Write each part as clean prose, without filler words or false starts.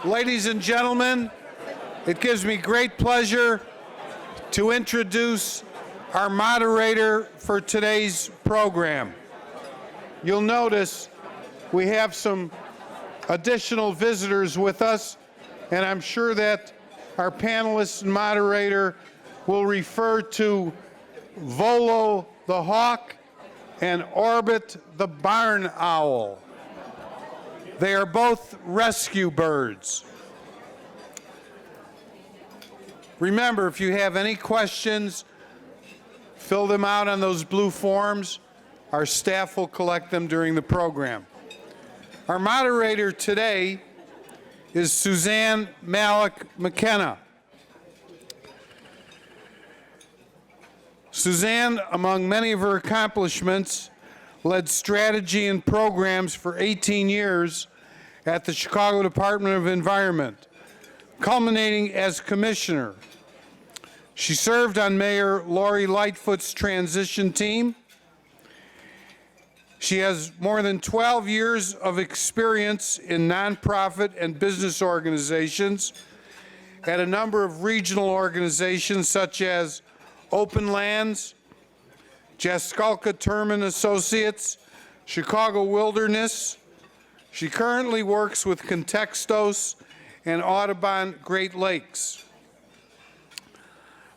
Ladies and gentlemen, it gives me great pleasure to introduce our moderator for today's program. You'll notice we have some additional visitors with us, and I'm sure that our panelist and moderator will refer to Volo the hawk and Orbit the barn owl. They are both rescue birds. Remember, if you have any questions, fill them out on those blue forms. Our staff will collect them during the program. Our moderator today is Suzanne Malec-McKenna. Suzanne, among many of her accomplishments, led strategy and programs for 18 years at the Chicago Department of Environment, culminating as commissioner. She served on Mayor Lori Lightfoot's transition team. She has more than 12 years of experience in nonprofit and business organizations at a number of regional organizations such as Open Lands, Jaskulka Terman Associates, Chicago Wilderness. She currently works with Contextos and Audubon Great Lakes.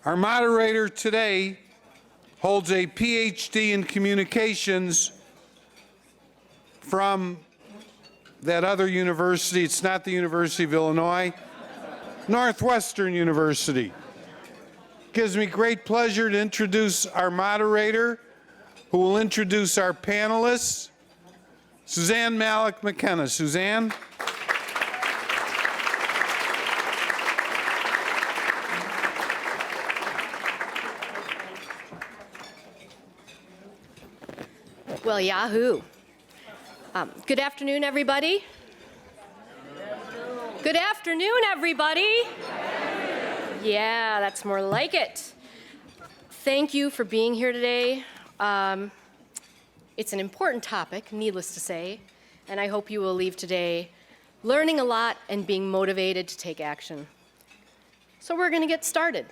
Our moderator today holds a PhD in communications from that other university. It's not the University of Illinois, Northwestern University. Gives me great pleasure to introduce our moderator, who will introduce our panelists. Suzanne Malec-McKenna. Suzanne. Well, yahoo. Good afternoon, everybody. Good afternoon, everybody. Yeah, that's more like it. Thank you for being here today. It's an important topic, needless to say, and I hope you will leave today learning a lot and being motivated to take action. So we're going to get started.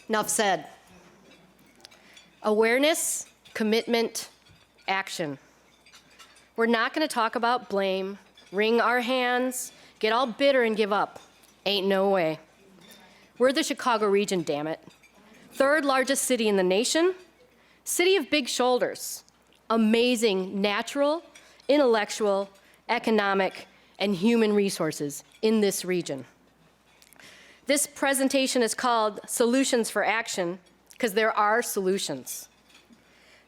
Enough said. Awareness, commitment, action. We're not going to talk about blame, wring our hands, get all bitter and give up. Ain't no way. We're the Chicago region, damn it. Third largest city in the nation, city of big shoulders. Amazing natural, intellectual, economic, and human resources in this region. This presentation is called Solutions for Action because there are solutions.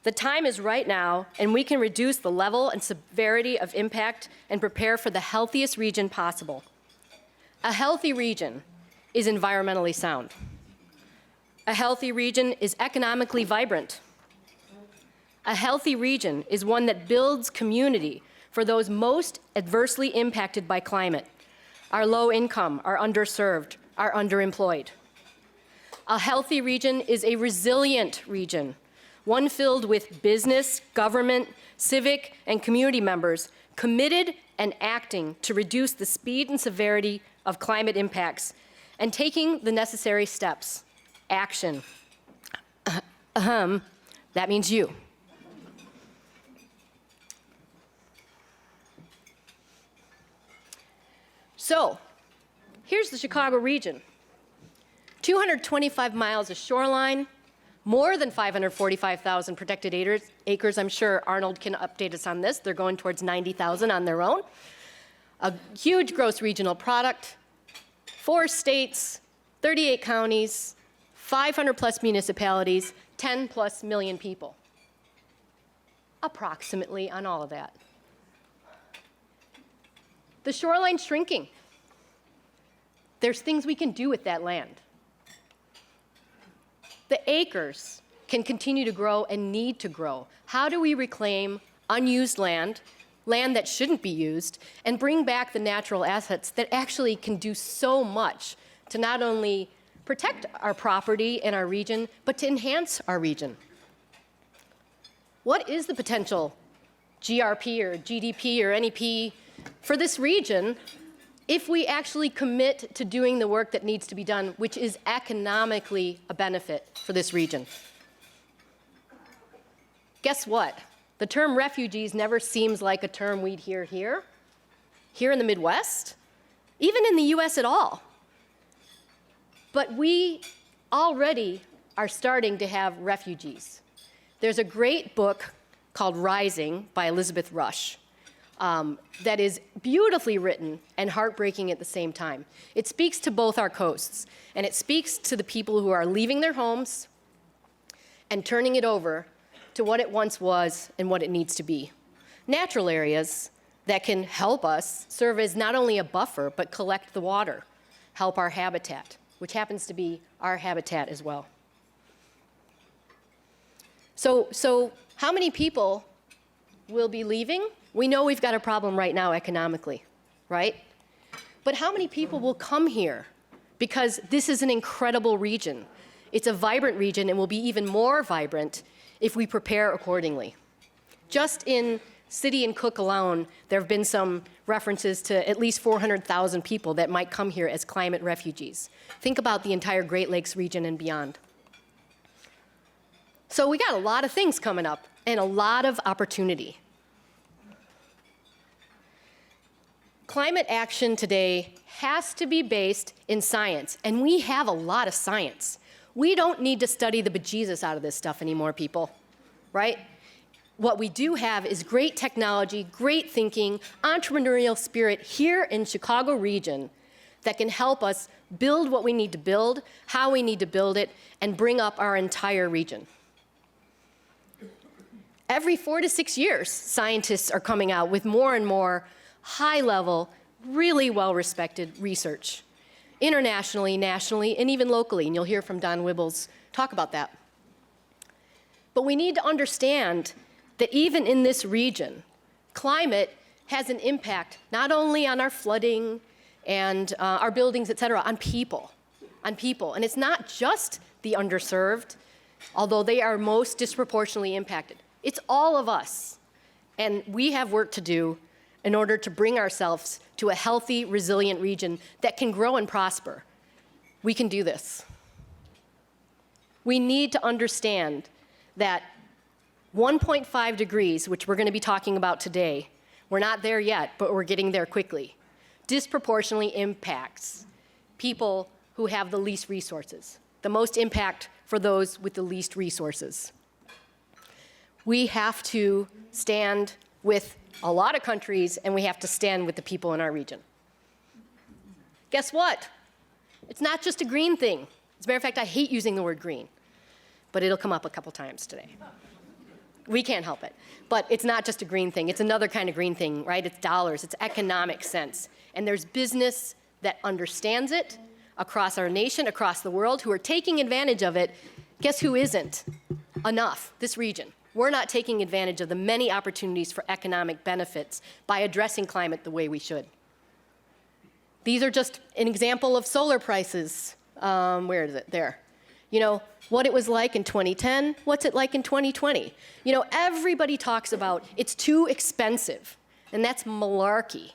The time is right now, and we can reduce the level and severity of impact and prepare for the healthiest region possible. A healthy region is environmentally sound. A healthy region is economically vibrant. A healthy region is one that builds community for those most adversely impacted by climate, our low income, our underserved, are underemployed. A healthy region is a resilient region, one filled with business, government, civic, and community members committed and acting to reduce the speed and severity of climate impacts and taking the necessary steps. Action. That means you. So, here's the Chicago region. 225 miles of shoreline, more than 545,000 protected acres. I'm sure Arnold can update us on this. They're going towards 90,000 on their own. A huge gross regional product, 4 states, 38 counties, 500 plus municipalities, 10 plus million people. Approximately on all of that. The shoreline's shrinking. There's things we can do with that land. The acres can continue to grow and need to grow. How do we reclaim unused land, land that shouldn't be used, and bring back the natural assets that actually can do so much to not only protect our property and our region, but to enhance our region? What is the potential GRP or GDP or NEP for this region if we actually commit to doing the work that needs to be done, which is economically a benefit for this region? Guess what? The term refugees never seems like a term we'd hear here in the Midwest, even in the US at all. But we already are starting to have refugees. There's a great book called Rising by Elizabeth Rush that is beautifully written and heartbreaking at the same time. It speaks to both our coasts, and it speaks to the people who are leaving their homes and turning it over to what it once was and what it needs to be. Natural areas that can help us serve as not only a buffer, but collect the water, help our habitat, which happens to be our habitat as well. So how many people will be leaving? We know we've got a problem right now economically, right? But how many people will come here? Because this is an incredible region. It's a vibrant region and will be even more vibrant if we prepare accordingly. Just in City and Cook alone, there have been some references to at least 400,000 people that might come here as climate refugees. Think about the entire Great Lakes region and beyond. So we got a lot of things coming up and a lot of opportunity. Climate action today has to be based in science, and we have a lot of science. We don't need to study the bejesus out of this stuff anymore, people, right? What we do have is great technology, great thinking, entrepreneurial spirit here in Chicago region that can help us build what we need to build, how we need to build it, and bring up our entire region. Every 4 to 6 years, scientists are coming out with more and more high-level, really well-respected research, internationally, nationally, and even locally, and you'll hear from Don Wuebbles talk about that. But we need to understand that even in this region, climate has an impact not only on our flooding and our buildings, et cetera, on people. And it's not just the underserved, although they are most disproportionately impacted. It's all of us. And we have work to do in order to bring ourselves to a healthy, resilient region that can grow and prosper. We can do this. We need to understand that 1.5 degrees, which we're going to be talking about today, we're not there yet, but we're getting there quickly, disproportionately impacts people who have the least resources, the most impact for those with the least resources. We have to stand with a lot of countries, and we have to stand with the people in our region. Guess what? It's not just a green thing. As a matter of fact, I hate using the word green, but it'll come up a couple times today. We can't help it. But it's not just a green thing. It's another kind of green thing, right? It's dollars. It's economic sense. And there's business that understands it across our nation, across the world, who are taking advantage of it. Guess who isn't? Enough. This region. We're not taking advantage of the many opportunities for economic benefits by addressing climate the way we should. These are just an example of solar prices. Where is it? There. You know, what it was like in 2010, what's it like in 2020? You know, everybody talks about it's too expensive. And that's malarkey.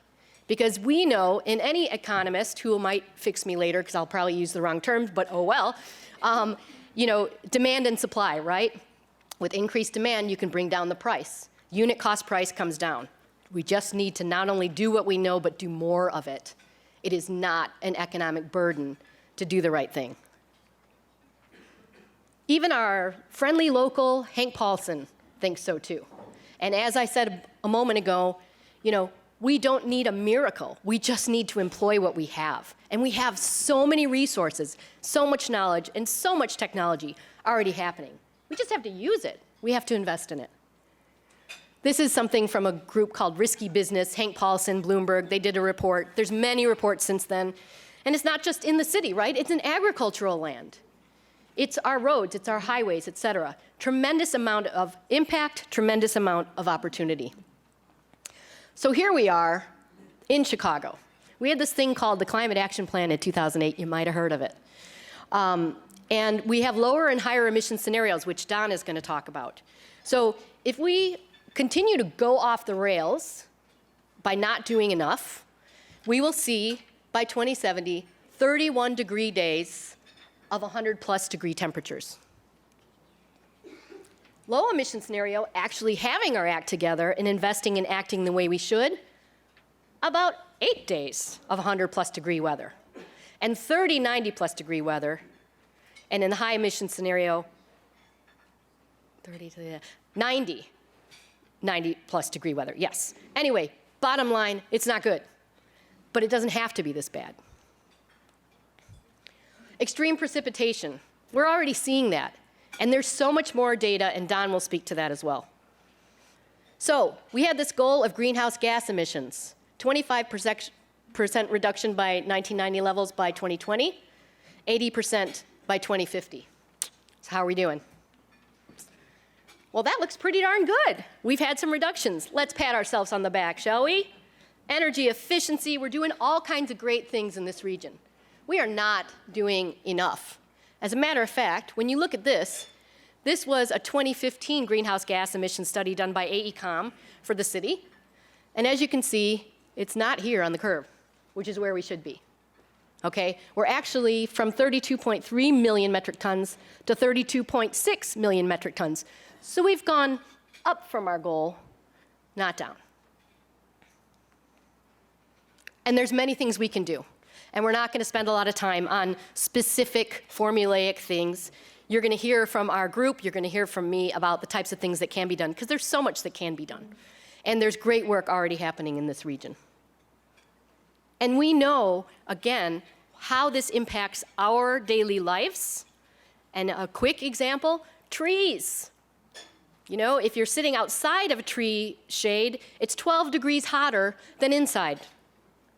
Because we know, in any economist who might fix me later, because I'll probably use the wrong terms, but oh well, demand and supply, right? With increased demand, you can bring down the price. Unit cost price comes down. We just need to not only do what we know, but do more of it. It is not an economic burden to do the right thing. Even our friendly local Hank Paulson thinks so too. And as I said a moment ago, we don't need a miracle. We just need to employ what we have. And we have so many resources, so much knowledge, and so much technology already happening. We just have to use it. We have to invest in it. This is something from a group called Risky Business, Hank Paulson, Bloomberg. They did a report. There's many reports since then. And it's not just in the city, right? It's in agricultural land. It's our roads, it's our highways, et cetera. Tremendous amount of impact, tremendous amount of opportunity. So here we are in Chicago. We had this thing called the Climate Action Plan in 2008. You might have heard of it. And we have lower and higher emission scenarios, which Don is going to talk about. So if we continue to go off the rails by not doing enough, we will see by 2070 31-degree days of 100+ degree temperatures. Low emission scenario, actually having our act together and investing and acting the way we should, about 8 days of 100+ degree weather, and 90+ degree weather, and in the high emission scenario, 90+ degree weather, yes. Anyway, bottom line, it's not good, but it doesn't have to be this bad. Extreme precipitation, we're already seeing that. And there's so much more data, and Don will speak to that as well. So we had this goal of greenhouse gas emissions, 25% reduction by 1990 levels by 2020, 80% by 2050. So how are we doing? Well, that looks pretty darn good. We've had some reductions. Let's pat ourselves on the back, shall we? Energy efficiency, we're doing all kinds of great things in this region. We are not doing enough. As a matter of fact, when you look at this, this was a 2015 greenhouse gas emission study done by AECOM for the city. And as you can see, it's not here on the curve, which is where we should be. Okay? We're actually from 32.3 million metric tons to 32.6 million metric tons. So we've gone up from our goal, not down. And there's many things we can do. And we're not going to spend a lot of time on specific formulaic things. You're going to hear from our group, you're going to hear from me about the types of things that can be done, because there's so much that can be done. And there's great work already happening in this region. And we know, again, how this impacts our daily lives. And a quick example, trees. If you're sitting outside of a tree shade, it's 12 degrees hotter than inside.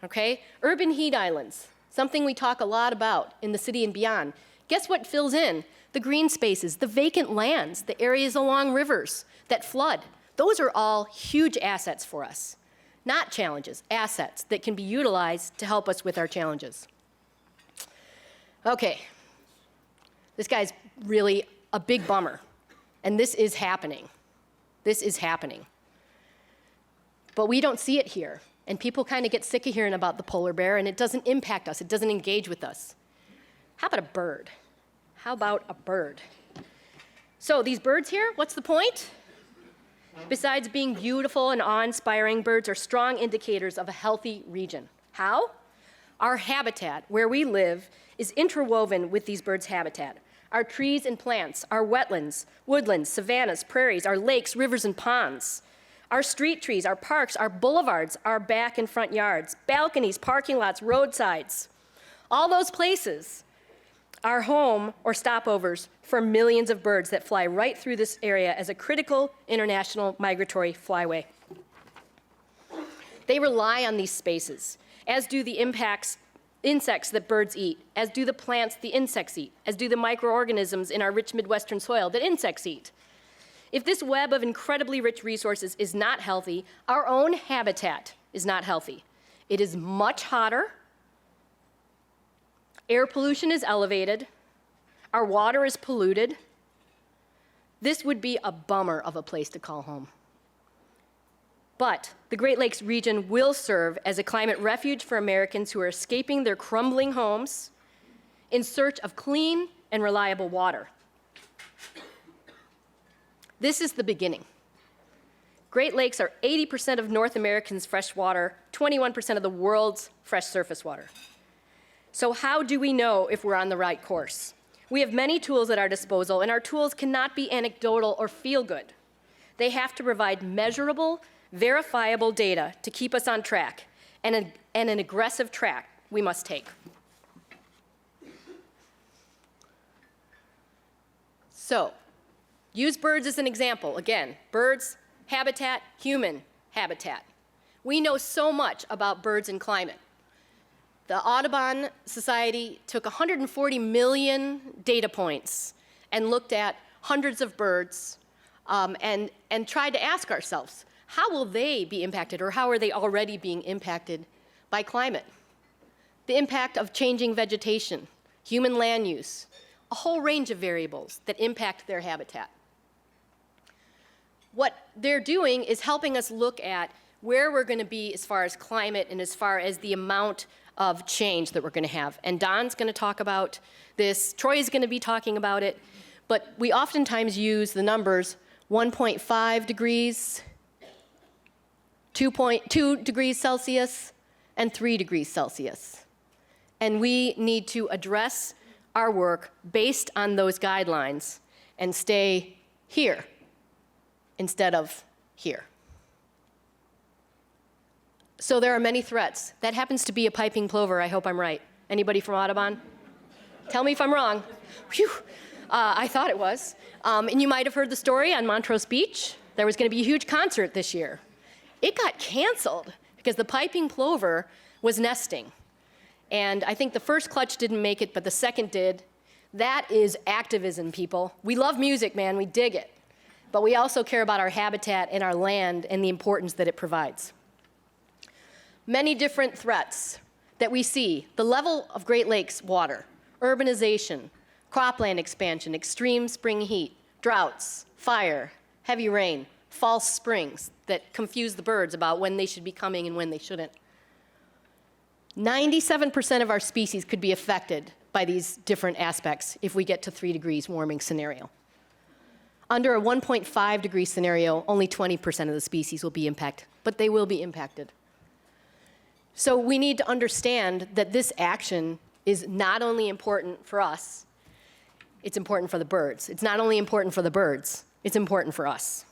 Okay? Urban heat islands, something we talk a lot about in the city and beyond. Guess what fills in? The green spaces, the vacant lands, the areas along rivers that flood. Those are all huge assets for us. Not challenges, assets that can be utilized to help us with our challenges. Okay. This guy's really a big bummer. And this is happening. This is happening. But we don't see it here. And people kind of get sick of hearing about the polar bear, and it doesn't impact us. It doesn't engage with us. How about a bird? How about a bird? So these birds here, what's the point? Besides being beautiful and awe-inspiring, birds are strong indicators of a healthy region. How? Our habitat, where we live, is interwoven with these birds' habitat. Our trees and plants, our wetlands, woodlands, savannas, prairies, our lakes, rivers, and ponds. Our street trees, our parks, our boulevards, our back and front yards, balconies, parking lots, roadsides. All those places are home or stopovers for millions of birds that fly right through this area as a critical international migratory flyway. They rely on these spaces, as do the insects that birds eat, as do the plants the insects eat, as do the microorganisms in our rich Midwestern soil that insects eat. If this web of incredibly rich resources is not healthy, our own habitat is not healthy. It is much hotter. Air pollution is elevated. Our water is polluted. This would be a bummer of a place to call home. But the Great Lakes region will serve as a climate refuge for Americans who are escaping their crumbling homes in search of clean and reliable water. This is the beginning. Great Lakes are 80% of North Americans' fresh water, 21% of the world's fresh surface water. So how do we know if we're on the right course? We have many tools at our disposal, and our tools cannot be anecdotal or feel good. They have to provide measurable, verifiable data to keep us on track, and an aggressive track we must take. So, use birds as an example. Again, birds, habitat, human habitat. We know so much about birds and climate. The Audubon Society took 140 million data points and looked at hundreds of birds and tried to ask ourselves, how will they be impacted, or how are they already being impacted by climate? The impact of changing vegetation, human land use, a whole range of variables that impact their habitat. What they're doing is helping us look at where we're going to be as far as climate and as far as the amount of change that we're going to have. And Don's going to talk about this, Troy is going to be talking about it, but we oftentimes use the numbers 1.5 degrees, 2.2 degrees Celsius, and 3 degrees Celsius. And we need to address our work based on those guidelines and stay here instead of here. So there are many threats. That happens to be a piping plover. I hope I'm right. Anybody from Audubon? Tell me if I'm wrong. Whew. I thought it was. And you might have heard the story on Montrose Beach. There was going to be a huge concert this year. It got canceled because the piping plover was nesting. And I think the first clutch didn't make it, but the second did. That is activism, people. We love music, man. We dig it. But we also care about our habitat and our land and the importance that it provides. Many different threats that we see: the level of Great Lakes water, urbanization, cropland expansion, extreme spring heat, droughts, fire, heavy rain, false springs that confuse the birds about when they should be coming and when they shouldn't. 97% of our species could be affected by these different aspects if we get to 3 degrees warming scenario. Under a 1.5 degree scenario, only 20% of the species will be impacted, but they will be impacted. So we need to understand that this action is not only important for us, it's important for the birds. It's not only important for the birds, it's important for us.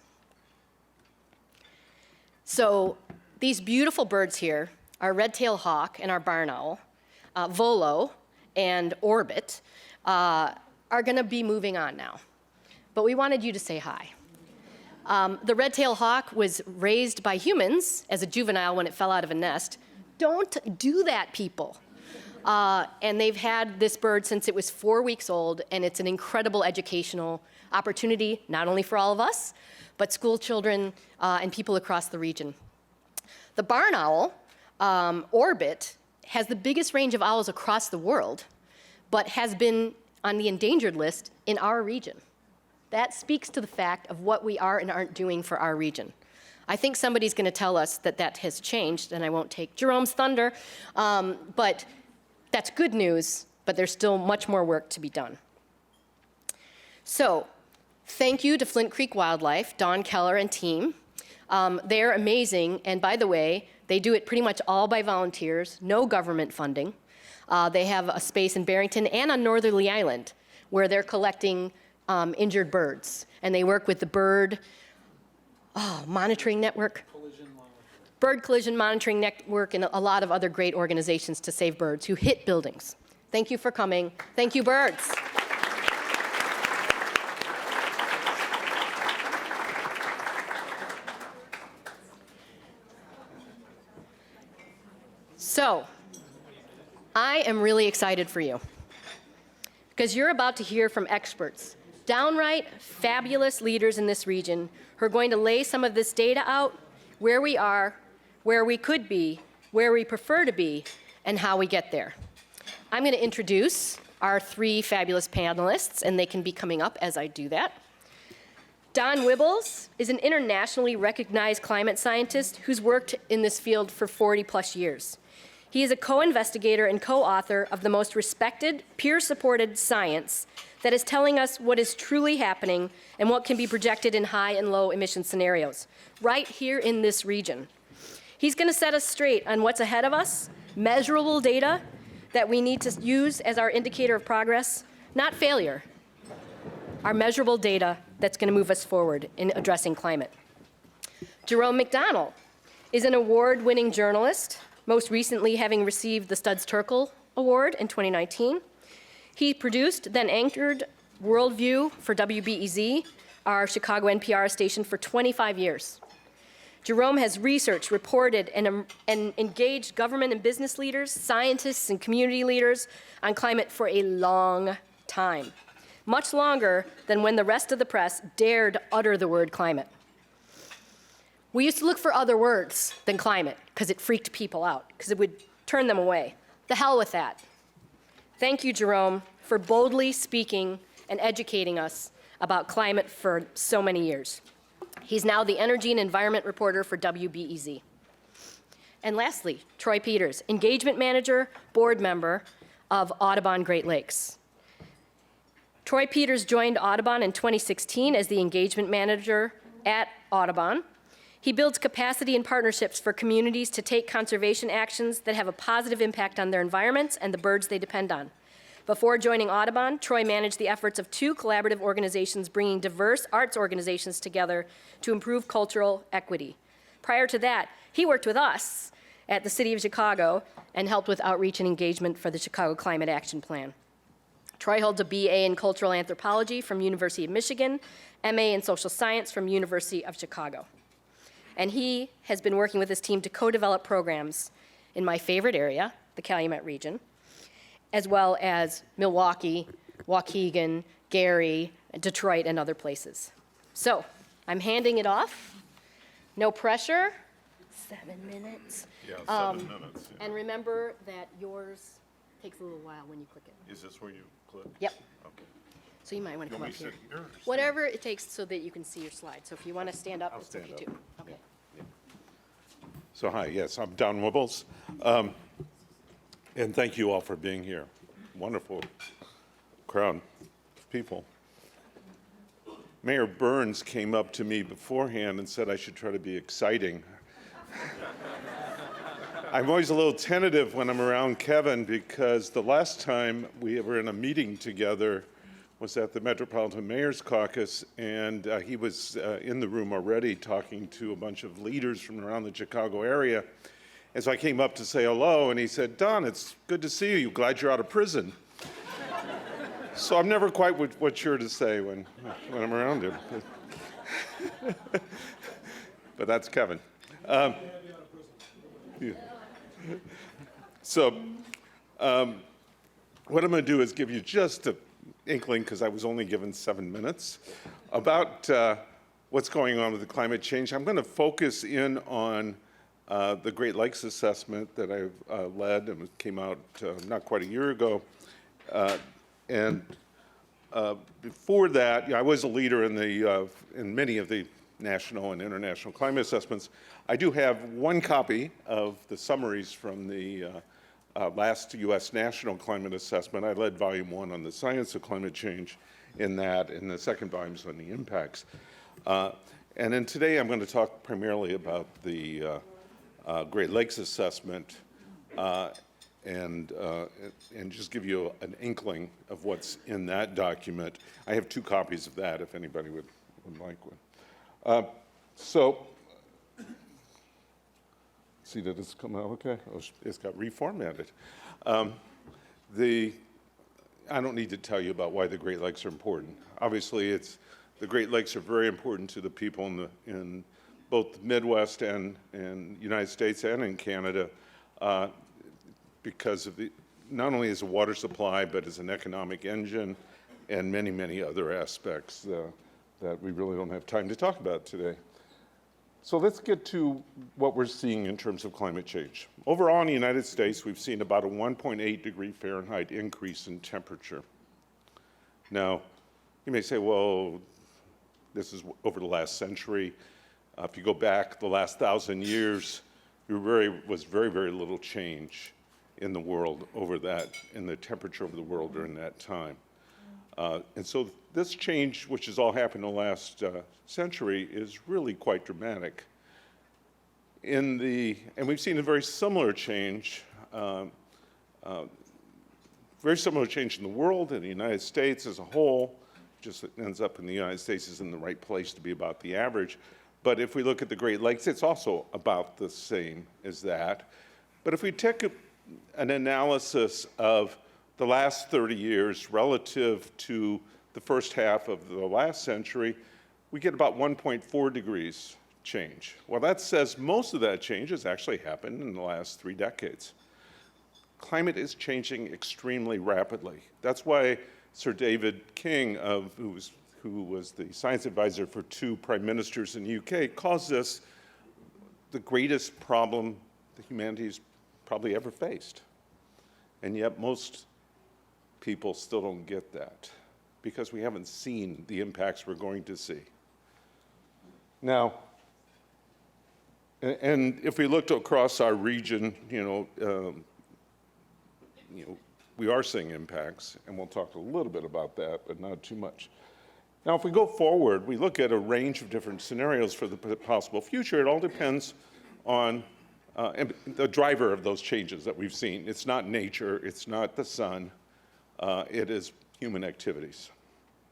So these beautiful birds here, our red-tailed hawk and our barn owl, Volo and Orbit, are going to be moving on now. But we wanted you to say hi. The red-tailed hawk was raised by humans as a juvenile when it fell out of a nest. Don't do that, people. And they've had this bird since it was 4 weeks old, and it's an incredible educational opportunity, not only for all of us, but school children and people across the region. The barn owl, Orbit, has the biggest range of owls across the world, but has been on the endangered list in our region. That speaks to the fact of what we are and aren't doing for our region. I think somebody's going to tell us that that has changed, and I won't take Jerome's thunder, but that's good news, but there's still much more work to be done. So, thank you to Flint Creek Wildlife, Dawn Keller and team. They're amazing, and by the way, they do it pretty much all by volunteers, no government funding. They have a space in Barrington and on Northerly Island where they're collecting injured birds, and they work with the Bird Monitoring Network. Bird Collision Monitoring Network and a lot of other great organizations to save birds who hit buildings. Thank you for coming. Thank you, birds. So, I am really excited for you because you're about to hear from experts, downright fabulous leaders in this region who are going to lay some of this data out, where we are, where we could be, where we prefer to be, and how we get there. I'm going to introduce our three fabulous panelists, and they can be coming up as I do that. Don Wuebbles is an internationally recognized climate scientist who's worked in this field for 40+ years. He is a co-investigator and co-author of the most respected, peer-supported science that is telling us what is truly happening and what can be projected in high and low emission scenarios, right here in this region. He's going to set us straight on what's ahead of us, measurable data that we need to use as our indicator of progress, not failure. Our measurable data that's going to move us forward in addressing climate. Jerome McDonnell is an award-winning journalist, most recently having received the Studs-Terkel Award in 2019. He produced, then anchored Worldview for WBEZ, our Chicago NPR station, for 25 years. Jerome has researched, reported, and engaged government and business leaders, scientists, and community leaders on climate for a long time. Much longer than when the rest of the press dared utter the word climate. We used to look for other words than climate because it freaked people out, because it would turn them away. The hell with that. Thank you, Jerome, for boldly speaking and educating us about climate for so many years. He's now the energy and environment reporter for WBEZ. And lastly, Troy Peters, engagement manager, board member of Audubon Great Lakes. Troy Peters joined Audubon in 2016 as the engagement manager at Audubon. He builds capacity and partnerships for communities to take conservation actions that have a positive impact on their environments and the birds they depend on. Before joining Audubon, Troy managed the efforts of 2 collaborative organizations bringing diverse arts organizations together to improve cultural equity. Prior to that, he worked with us at the City of Chicago and helped with outreach and engagement for the Chicago Climate Action Plan. Troy holds a BA in Cultural Anthropology from University of Michigan, MA in Social Science from University of Chicago. And he has been working with his team to co-develop programs in my favorite area, the Calumet region, as well as Milwaukee, Waukegan, Gary, Detroit, and other places. So I'm handing it off. No pressure. 7 minutes. Yeah, 7 minutes. Yeah. And remember that yours takes a little while when you click it. Is this where you click? Yep. Okay. So you might want to You come want up me to here. sit here or stand? Whatever it takes so that you can see your slide. So if you want to stand up, I'll it's stand okay up. too. Okay. So hi, yes, I'm Don Wuebbles. And thank you all for being here. Wonderful crowd of people. Mayor Burns came up to me beforehand and said I should try to be exciting. I'm always a little tentative when I'm around Kevin because the last time we were in a meeting together was at the Metropolitan Mayor's Caucus, and he was in the room already talking to a bunch of leaders from around the Chicago area. And so I came up to say hello, and he said, Don, it's good to see you. Glad you're out of prison. So I'm never quite what sure to say when I'm around him. But that's Kevin. Yeah. So what I'm going to do is give you just an inkling, because I was only given 7 minutes, about what's going on with the climate change. I'm going to focus in on the Great Lakes assessment that I've led and came out not quite a year ago. And before that, I was a leader in many of the national and international climate assessments. I do have one copy of the summaries from the last U.S. National Climate Assessment. I led Volume 1 on the science of climate change in that, and the second volume is on the impacts. And then today I'm going to talk primarily about the Great Lakes assessment and just give you an inkling of what's in that document. I have 2 copies of that if anybody would like one. So, see, did this come out okay? Oh, it's got reformatted. I don't need to tell you about why the Great Lakes are important. Obviously, the Great Lakes are very important to the people in both the Midwest and United States and in Canada because of not only as a water supply, but as an economic engine and many, many other aspects that we really don't have time to talk about today. So let's get to what we're seeing in terms of climate change. Overall in the United States, we've seen about a 1.8 degree Fahrenheit increase in temperature. Now, you may say, well, This is over the last century. If you go back the last 1,000 years, there was very, very little change in the world over that, in the temperature of the world during that time. And so this change, which has all happened in the last century, is really quite dramatic. And we've seen a very similar change in the world, in the United States as a whole. Just ends up in the United States is in the right place to be about the average. But if we look at the Great Lakes, it's also about the same as that. But if we take an analysis of the last 30 years relative to the first half of the last century, we get about 1.4 degrees change. Well, that says most of that change has actually happened in the last 3 decades. Climate is changing extremely rapidly. That's why Sir David King, who was the science advisor for 2 prime ministers in the UK, calls this the greatest problem that humanity's probably ever faced. And yet most people still don't get that because we haven't seen the impacts we're going to see. Now, and if we looked across our region, we are seeing impacts, and we'll talk a little bit about that, but not too much. Now, if we go forward, we look at a range of different scenarios for the possible future. It all depends on the driver of those changes that we've seen. It's not nature, it's not the sun, it is human activities.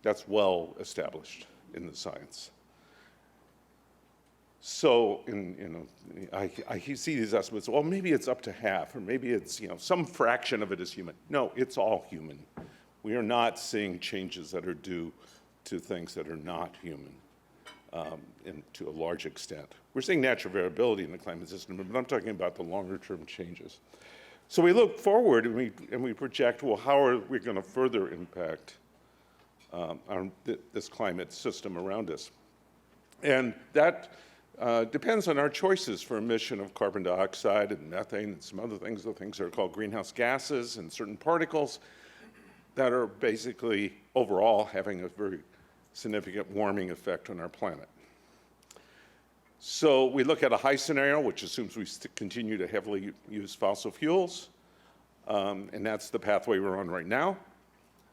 That's well established in the science. So, I see these estimates, well, maybe it's up to half, or maybe it's, some fraction of it is human. No, it's all human. We are not seeing changes that are due to things that are not human, to a large extent. We're seeing natural variability in the climate system, but I'm talking about the longer-term changes. So we look forward and we project, well, how are we going to further impact this climate system around us? And that depends on our choices for emission of carbon dioxide and methane and some other things, the things that are called greenhouse gases and certain particles that are basically overall having a very significant warming effect on our planet. So we look at a high scenario, which assumes we continue to heavily use fossil fuels, and that's the pathway we're on right now.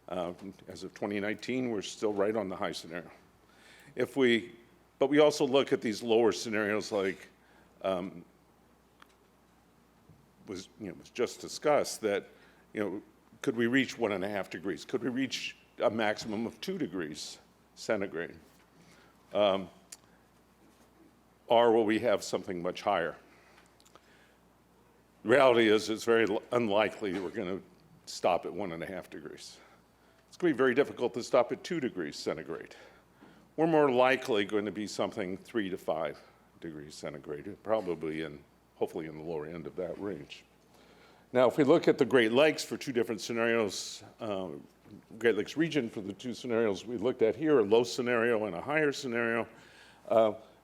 As of 2019, we're still right on the high scenario. But we also look at these lower scenarios like was just discussed, that could we reach 1.5 degrees? Could we reach a maximum of 2 degrees centigrade? Or will we have something much higher? The reality is it's very unlikely that we're going to stop at 1.5 degrees. It's going to be very difficult to stop at 2 degrees centigrade. We're more likely going to be something 3 to 5 degrees centigrade, probably hopefully in the lower end of that range. Now, if we look at the Great Lakes for 2 different scenarios, Great Lakes region for the 2 scenarios we looked at here, a low scenario and a higher scenario,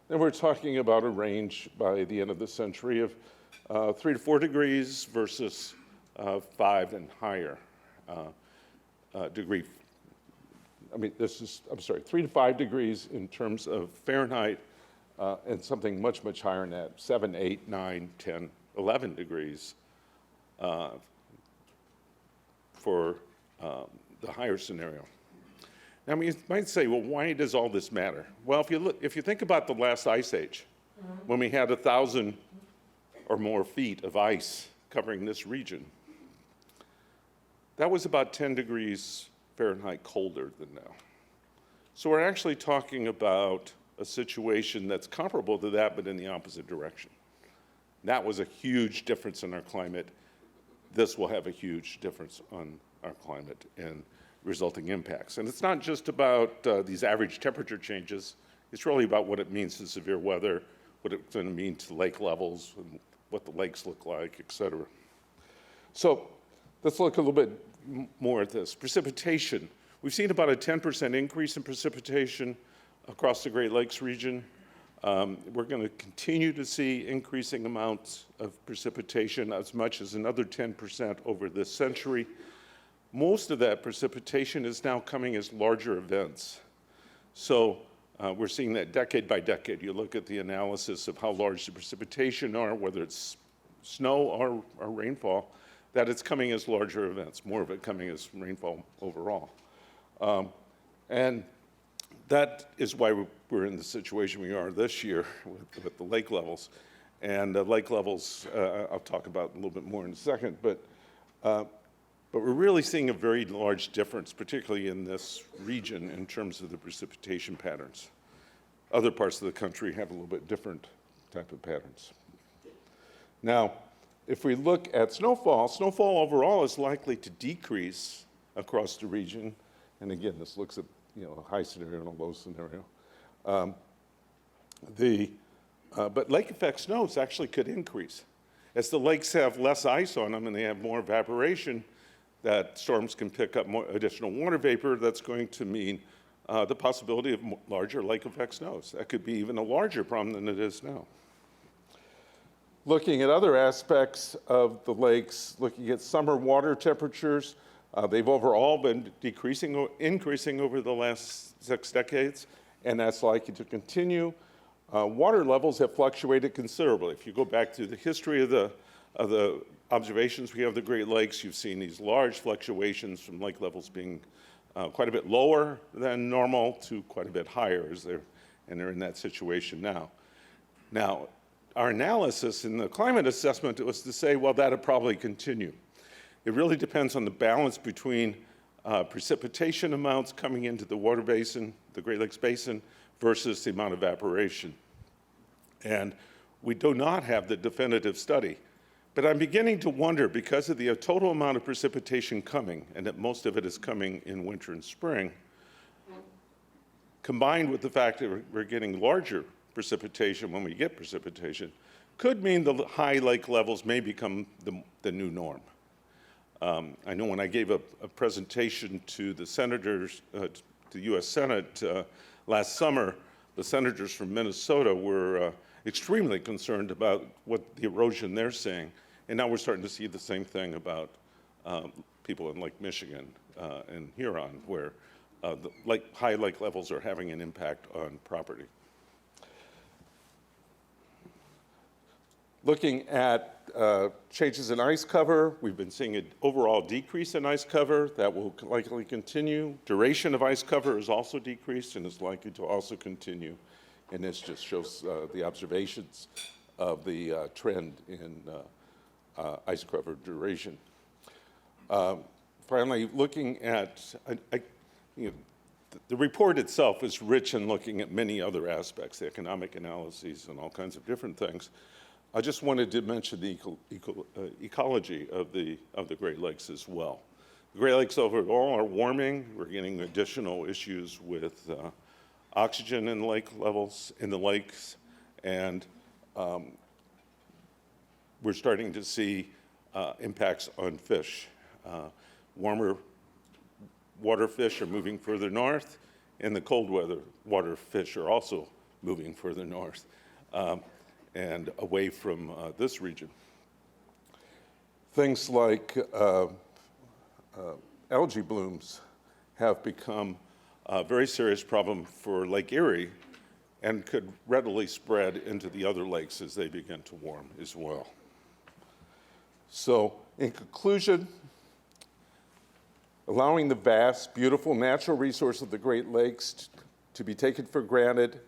then we're talking about a range by the end of the century of 3 to 4 degrees versus 5 and higher degree. 3 to 5 degrees in terms of Fahrenheit, and something much, much higher than that, 7, 8, 9, 10, 11 degrees for the higher scenario. Now, you might say, well, why does all this matter? Well, if you think about the last ice age, when we had 1,000 or more feet of ice covering this region, that was about 10 degrees Fahrenheit colder than now. So we're actually talking about a situation that's comparable to that, but in the opposite direction. That was a huge difference in our climate. This will have a huge difference on our climate and resulting impacts. And it's not just about these average temperature changes. It's really about what it means to severe weather, what it's going to mean to lake levels, and what the lakes look like, et cetera. So let's look a little bit more at this. Precipitation. We've seen about a 10% increase in precipitation across the Great Lakes region. We're going to continue to see increasing amounts of precipitation, as much as another 10% over this century. Most of that precipitation is now coming as larger events. So We're seeing that decade by decade. You look at the analysis of how large the precipitation are, whether it's snow or rainfall, that it's coming as larger events, more of it coming as rainfall overall. And that is why we're in the situation we are this year with the lake levels. And lake levels, I'll talk about a little bit more in a second, but we're really seeing a very large difference, particularly in this region, in terms of the precipitation patterns. Other parts of the country have a little bit different type of patterns. Now, if we look at snowfall, snowfall overall is likely to decrease across the region. And again, this looks at a high scenario and a low scenario. But lake effect snows actually could increase. As the lakes have less ice on them and they have more evaporation, that storms can pick up more additional water vapor. That's going to mean the possibility of larger lake effect snows. That could be even a larger problem than it is now. Looking at other aspects of the lakes, looking at summer water temperatures, they've overall been increasing over the last 6 decades, and that's likely to continue. Water levels have fluctuated considerably. If you go back to the history of the observations we have of the Great Lakes, you've seen these large fluctuations from lake levels being quite a bit lower than normal to quite a bit higher, and they're in that situation now. Now, our analysis in the climate assessment was to say, well, that'll probably continue. It really depends on the balance between precipitation amounts coming into the water basin, the Great Lakes Basin, versus the amount of evaporation. And we do not have the definitive study. But I'm beginning to wonder, because of the total amount of precipitation coming, and that most of it is coming in winter and spring, combined with the fact that we're getting larger precipitation when we get precipitation, could mean the high lake levels may become the new norm. I know when I gave a presentation to the senators, to the U.S. Senate last summer, the senators from Minnesota were extremely concerned about what the erosion they're seeing. And now we're starting to see the same thing about people in Lake Michigan and Huron, where high lake levels are having an impact on property. Looking at changes in ice cover, we've been seeing an overall decrease in ice cover. That will likely continue. Duration of ice cover has also decreased and is likely to also continue. And this just shows the observations of the trend in ice cover duration. Finally, looking at, the report itself is rich in looking at many other aspects, the economic analyses and all kinds of different things. I just wanted to mention the ecology of the Great Lakes as well. The Great Lakes overall are warming. We're getting additional issues with oxygen in the lakes, and we're starting to see impacts on fish. Warmer water fish are moving further north, and the cold weather water fish are also moving further north and away from this region. Things like algae blooms have become a very serious problem for Lake Erie and could readily spread into the other lakes as they begin to warm as well. So, in conclusion, allowing the vast, beautiful natural resource of the Great Lakes to be taken for granted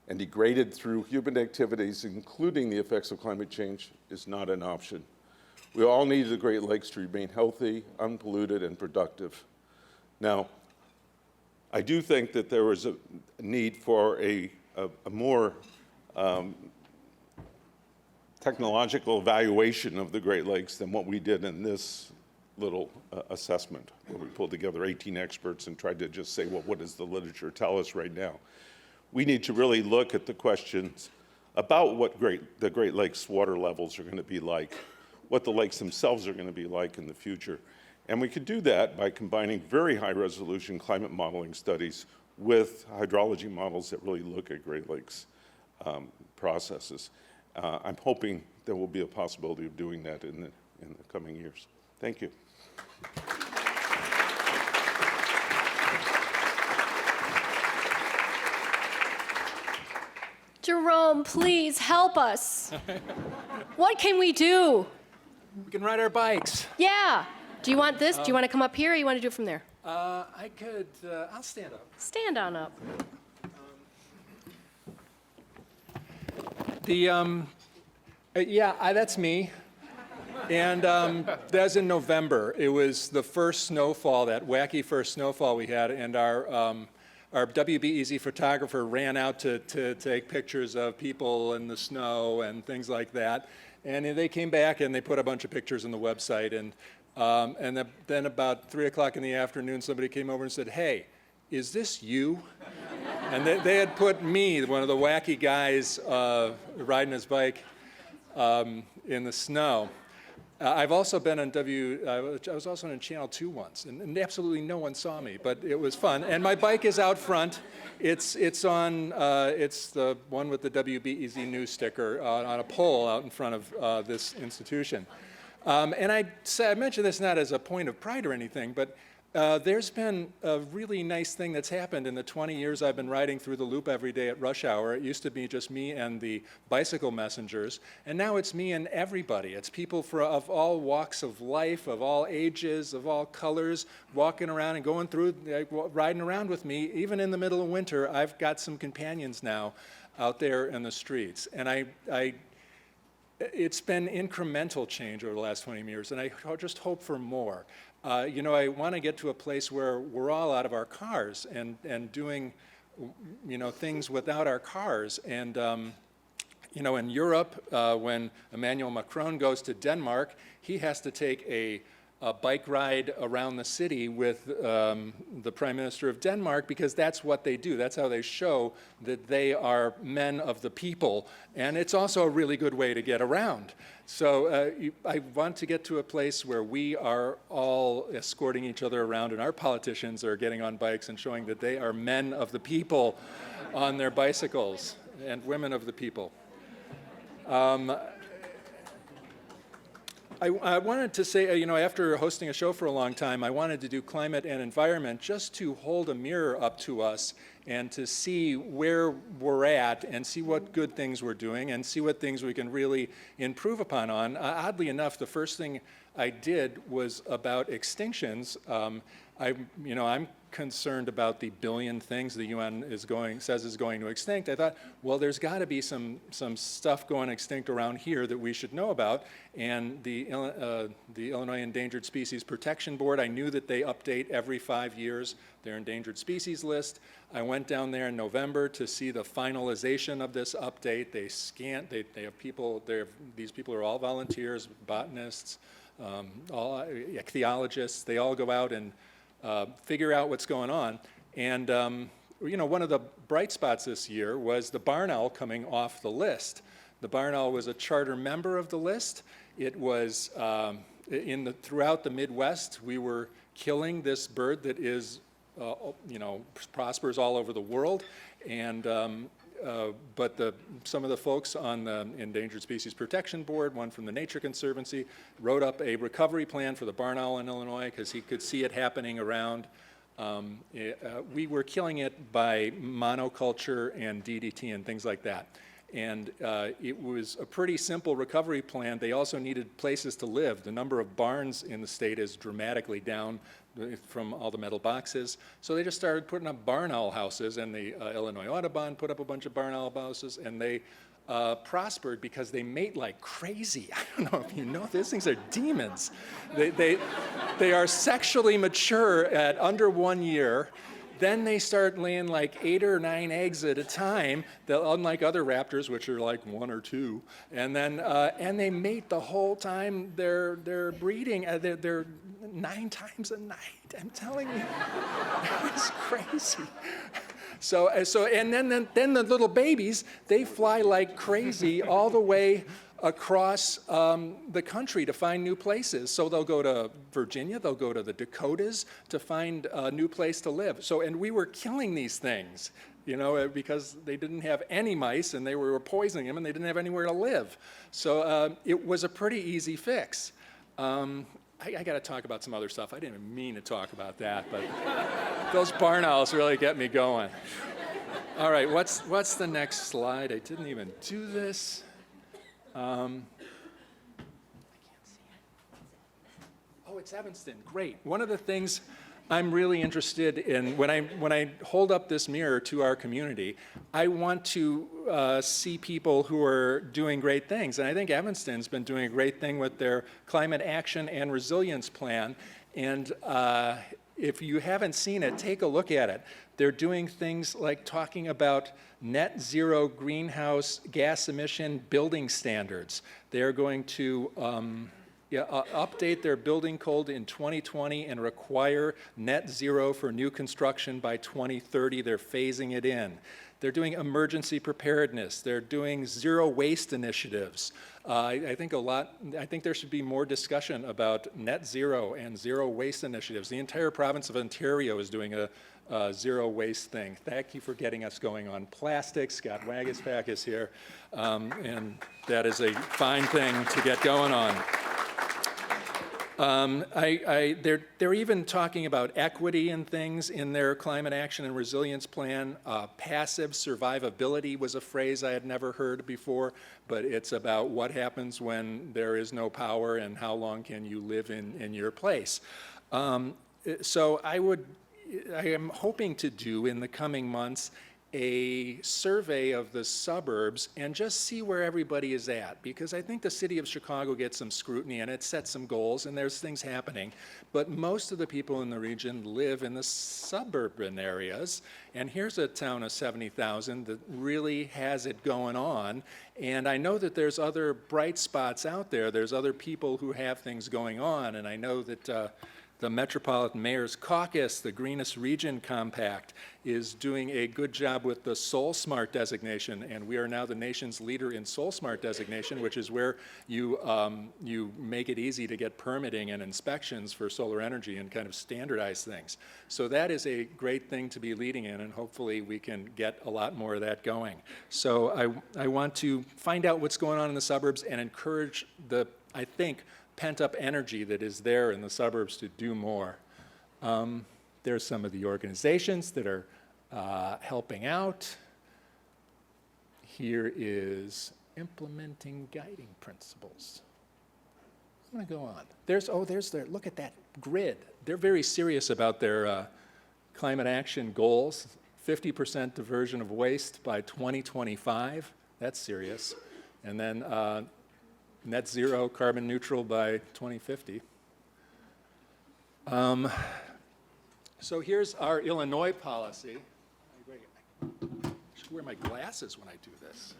and degraded through human activities, including the effects of climate change, is not an option. We all need the Great Lakes to remain healthy, unpolluted, and productive. Now, I do think that there is a need for a more technological evaluation of the Great Lakes than what we did in this little assessment, where we pulled together 18 experts and tried to just say, well, what does the literature tell us right now? We need to really look at the questions about what the Great Lakes water levels are going to be like, what the lakes themselves are going to be like in the future. And we could do that by combining very high-resolution climate modeling studies with hydrology models that really look at Great Lakes processes. I'm hoping there will be a possibility of doing that in the coming years. Thank you. Jerome, please help us. What can we do? We can ride our bikes. Yeah. Do you want this? Do you want to come up here or you want to do it from there? I could, I'll stand up. Stand on up. That's me. And that's in November. It was the first snowfall, that wacky first snowfall we had, and our WBEZ photographer ran out to take pictures of people in the snow and things like that. And they came back and they put a bunch of pictures on the website. And then about 3 o'clock in the afternoon, somebody came over and said, "Hey, is this you?" And they had put me, one of the wacky guys riding his bike in the snow. I've also been on I was also on Channel 2 once, and absolutely no one saw me, but it was fun. And my bike is out front. It's the one with the WBEZ news sticker on a pole out in front of this institution. And I mention this not as a point of pride or anything, but there's been a really nice thing that's happened in the 20 years I've been riding through the loop every day at rush hour. It used to be just me and the bicycle messengers, and now it's me and everybody. It's people of all walks of life, of all ages, of all colors, walking around and going through, riding around with me. Even in the middle of winter, I've got some companions now out there in the streets. And it's been incremental change over the last 20 years, and I just hope for more. I want to get to a place where we're all out of our cars and doing, things without our cars. And, in Europe, when Emmanuel Macron goes to Denmark, he has to take a bike ride around the city with the Prime Minister of Denmark, because that's what they do. That's how they show that they are men of the people. And it's also a really good way to get around. So I want to get to a place where we are all escorting each other around, and our politicians are getting on bikes and showing that they are men of the people on their bicycles, and women of the people. I wanted to say, after hosting a show for a long time, I wanted to do climate and environment just to hold a mirror up to us and to see where we're at and see what good things we're doing and see what things we can really improve upon on. Oddly enough, the first thing I did was about extinctions. I'm concerned about the billion things the UN says is going to extinct. I thought, well, there's got to be some stuff going extinct around here that we should know about. And the Illinois Endangered Species Protection Board, I knew that they update every 5 years their endangered species list. I went down there in November to see the finalization of this update. They have people. These people are all volunteers, botanists, all ichthyologists. They all go out and figure out what's going on. And one of the bright spots this year was the barn owl coming off the list. The barn owl was a charter member of the list. It was throughout the Midwest, we were killing this bird that is, prospers all over the world. And but some of the folks on the Endangered Species Protection Board, one from the Nature Conservancy, wrote up a recovery plan for the barn owl in Illinois because he could see it happening around. We were killing it by monoculture and DDT and things like that. And it was a pretty simple recovery plan. They also needed places to live. The number of barns in the state is dramatically down from all the metal boxes. So they just started putting up barn owl houses, and the Illinois Audubon put up a bunch of barn owl houses, and they prospered because they mate like crazy. I don't know if you know, these things are demons. They are sexually mature at under 1 year. Then they start laying like 8 or 9 eggs at a time, unlike other raptors, which are like 1 or 2. And then and they mate the whole time they're breeding. They're 9 times a night. I'm telling you, it's crazy. So and then the little babies, they fly like crazy all the way across the country to find new places. So they'll go to Virginia, they'll go to the Dakotas to find a new place to live. And we were killing these things, because they didn't have any mice and they were poisoning them and they didn't have anywhere to live. So it was a pretty easy fix. I got to talk about some other stuff. I didn't even mean to talk about that, but those barn owls really get me going. All right, what's the next slide? I didn't even do this. I can't see it. Oh, it's Evanston. Great. One of the things I'm really interested in when I hold up this mirror to our community, I want to see people who are doing great things. And I think Evanston's been doing a great thing with their climate action and resilience plan. And if you haven't seen it, take a look at it. They're doing things like talking about net zero greenhouse gas emission building standards. They're going to update their building code in 2020 and require net zero for new construction by 2030. They're phasing it in. They're doing emergency preparedness. They're doing zero waste initiatives. I think there should be more discussion about net zero and zero waste initiatives. The entire province of Ontario is doing a zero waste thing. Thank you for getting us going on plastics. Scott Wagispack is here, and that is a fine thing to get going on. They're even talking about equity and things in their climate action and resilience plan. Passive survivability was a phrase I had never heard before, but it's about what happens when there is no power and how long can you live in your place. So I am hoping to do in the coming months a survey of the suburbs and just see where everybody is at, because I think the city of Chicago gets some scrutiny and it sets some goals and there's things happening, but most of the people in the region live in the suburban areas, and here's a town of 70,000 that really has it going on, and I know that there's other bright spots out there. There's other people who have things going on, and I know that the Metropolitan Mayor's Caucus, the Greenest Region Compact, is doing a good job with the Soul Smart designation, and we are now the nation's leader in Soul Smart designation, which is where you make it easy to get permitting and inspections for solar energy and kind of standardize things. So that is a great thing to be leading in, and hopefully we can get a lot more of that going. So I want to find out what's going on in the suburbs and encourage the, I think, pent-up energy that is there in the suburbs to do more. There's some of the organizations that are helping out. Here is implementing guiding principles. I'm going to go on. Look at that grid. They're very serious about their climate action goals. 50% diversion of waste by 2025. That's serious. And then net zero carbon neutral by 2050. So here's our Illinois policy. I should wear my glasses when I do this.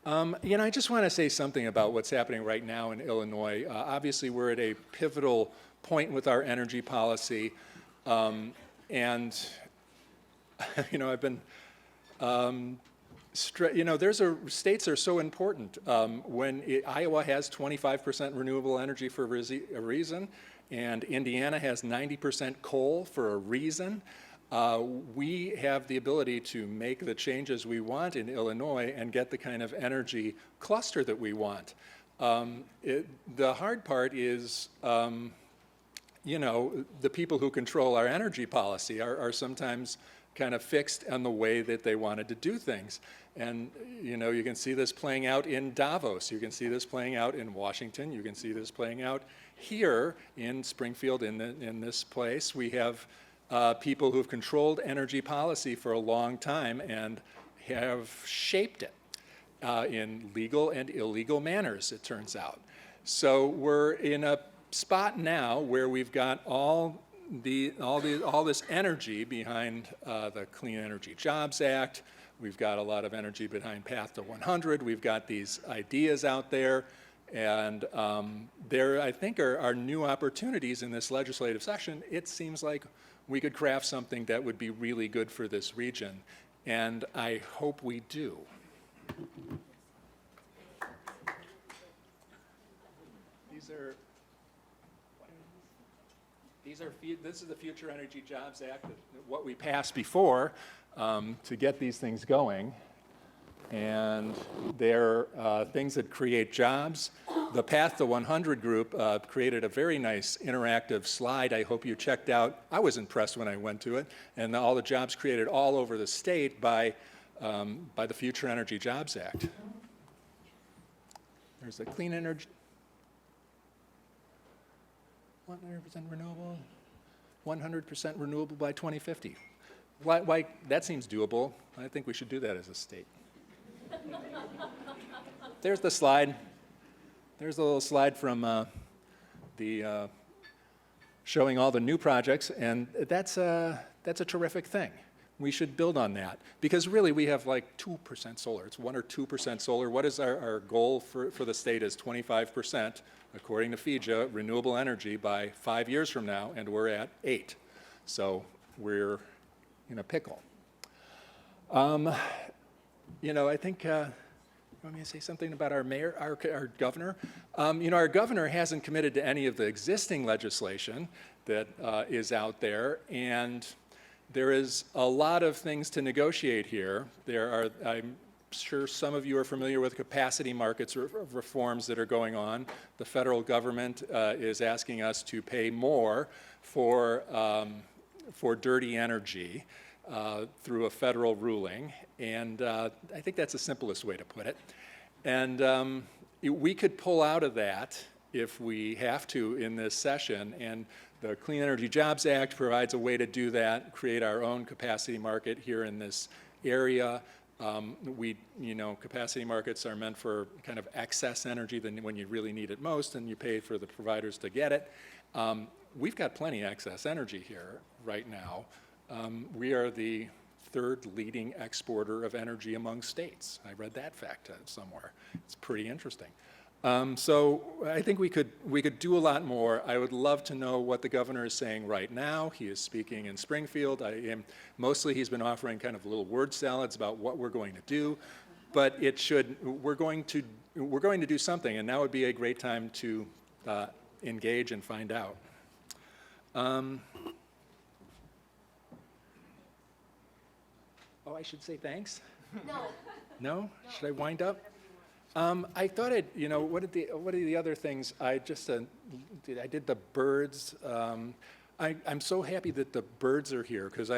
I just want to say something about what's happening right now in Illinois. Obviously, we're at a pivotal point with our energy policy. And I've been states are so important. Iowa has 25% renewable energy for a reason, and Indiana has 90% coal for a reason. We have the ability to make the changes we want in Illinois and get the kind of energy cluster that we want. The hard part is, the people who control our energy policy are sometimes kind of fixed on the way that they wanted to do things. And you can see this playing out in Davos. You can see this playing out in Washington. You can see this playing out here in Springfield, in this place. We have people who've controlled energy policy for a long time and have shaped it in legal and illegal manners, it turns out. So we're in a spot now where we've got all this energy behind the Clean Energy Jobs Act. We've got a lot of energy behind Path to 100. We've got these ideas out there, and there, I think, are new opportunities in this legislative session. It seems like we could craft something that would be really good for this region, and I hope we do. This is the Future Energy Jobs Act, what we passed before to get these things going. And they're things that create jobs. The Path to 100 group created a very nice interactive slide I hope you checked out. I was impressed when I went to it, and all the jobs created all over the state by the Future Energy Jobs Act. There's the clean energy, 100% renewable, 100% renewable by 2050. Why, that seems doable. I think we should do that as a state. There's the slide. There's a little slide from showing all the new projects, and that's a terrific thing. We should build on that, because really we have like 2% solar. It's 1 or 2% solar. What is our goal for the state is 25%, according to FIJA, renewable energy by 5 years from now, and we're at 8. So we're in a pickle. You know, I think, you want me to say something about our mayor, our governor? You know, our governor hasn't committed to any of the existing legislation that is out there, and there is a lot of things to negotiate here. There are, I'm sure some of you are familiar with capacity markets reforms that are going on. The federal government is asking us to pay more for dirty energy through a federal ruling, and I think that's the simplest way to put it. And we could pull out of that if we have to in this session, and the Clean Energy Jobs Act provides a way to do that, create our own capacity market here in this area. You know, capacity markets are meant for kind of excess energy than when you really need it most, and you pay for the providers to get it. We've got plenty of excess energy here right now. We are the 3rd leading exporter of energy among states. I read that fact somewhere. It's pretty interesting. So I think we could do a lot more. I would love to know what the governor is saying right now. He is speaking in Springfield. Mostly he's been offering kind of little word salads about what we're going to do, but we're going to do something, and now would be a great time to engage and find out. Oh, I should say thanks? No. No? Should I wind up? I thought you know, what are the other things? I just I did the birds. I'm so happy that the birds are here, because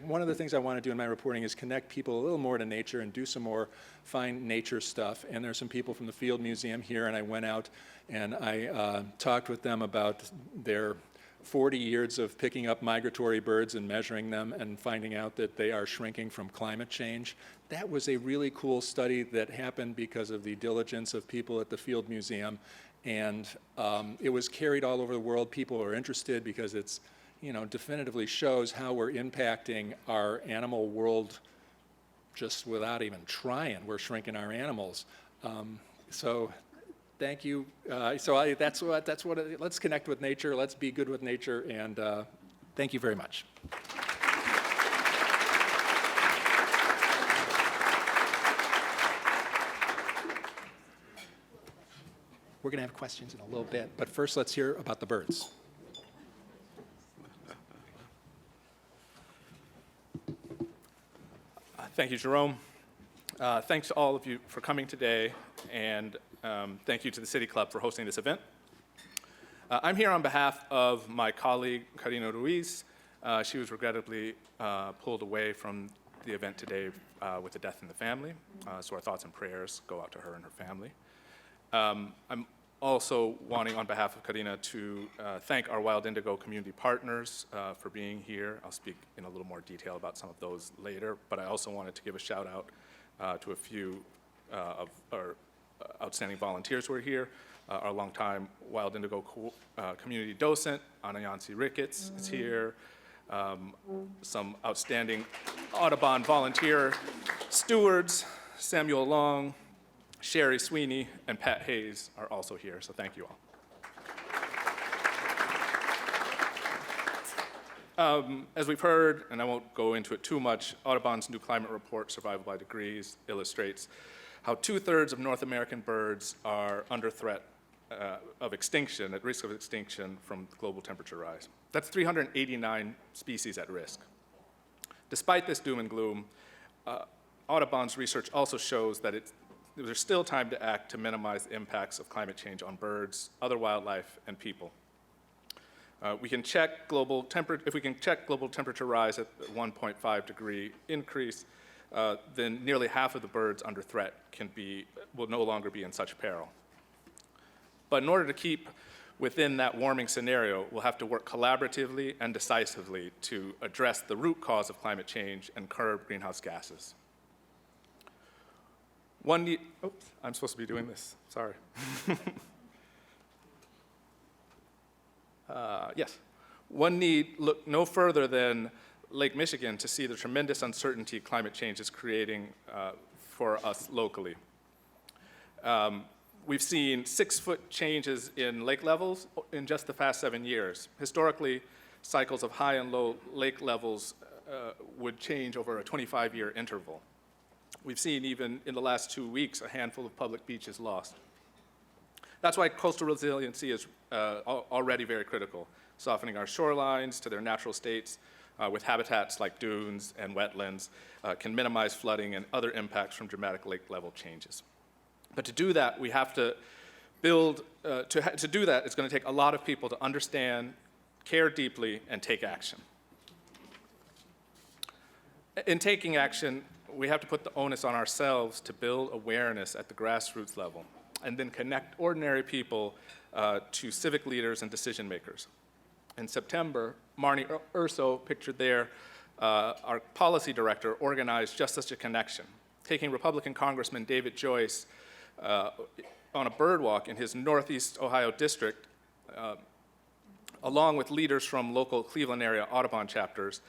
one of the things I want to do in my reporting is connect people a little more to nature and do some more fine nature stuff. And there's some people from the Field Museum here, and I went out and I talked with them about their 40 years of picking up migratory birds and measuring them and finding out that they are shrinking from climate change. That was a really cool study that happened because of the diligence of people at the Field Museum, and it was carried all over the world. People are interested because it's, you know, definitively shows how we're impacting our animal world just without even trying. We're shrinking our animals. So thank you. That's what. Let's connect with nature. Let's be good with nature. And thank you very much. We're going to have questions in a little bit, but first let's hear about the birds. Thank you, Jerome. Thanks to all of you for coming today, and thank you to the City Club for hosting this event. I'm here on behalf of my colleague, Karina Ruiz. She was regrettably pulled away from the event today with a death in the family, so our thoughts and prayers go out to her and her family. I'm also wanting, on behalf of Karina, to thank our Wild Indigo community partners for being here. I'll speak in a little more detail about some of those later, but I also wanted to give a shout out to a few of our outstanding volunteers who are here. Our longtime Wild Indigo community docent, Anayansi Ricketts, is here. Some outstanding Audubon volunteer stewards, Samuel Long, Sherry Sweeney, and Pat Hayes are also here, so thank you all. As we've heard, and I won't go into it too much, Audubon's new climate report, Survival by Degrees, illustrates how 2/3 of North American birds are under threat of extinction, at risk of extinction from global temperature rise. That's 389 species at risk. Despite this doom and gloom, Audubon's research also shows that there's still time to act to minimize the impacts of climate change on birds, other wildlife, and people. If we can check global temperature rise at 1.5 degree increase, then nearly half of the birds under threat will no longer be in such peril. But in order to keep within that warming scenario, we'll have to work collaboratively and decisively to address the root cause of climate change and curb greenhouse gases. Oops, I'm supposed to be doing this, sorry. Yes. One need look no further than Lake Michigan to see the tremendous uncertainty climate change is creating for us locally. We've seen 6-foot changes in lake levels in just the past 7 years. Historically, cycles of high and low lake levels would change over a 25-year interval. We've seen even in the last 2 weeks a handful of public beaches lost. That's why coastal resiliency is already very critical, softening our shorelines to their natural states with habitats like dunes and wetlands can minimize flooding and other impacts from dramatic lake level changes. But to do that, we have to build, to do that, it's going to take a lot of people to understand, care deeply, and take action. In taking action, we have to put the onus on ourselves to build awareness at the grassroots level, and then connect ordinary people to civic leaders and decision makers. In September, Marnie Urso, pictured there, our policy director, organized just such a connection, taking Republican Congressman David Joyce on a bird walk in his Northeast Ohio district, along with leaders from local Cleveland area Audubon chapters.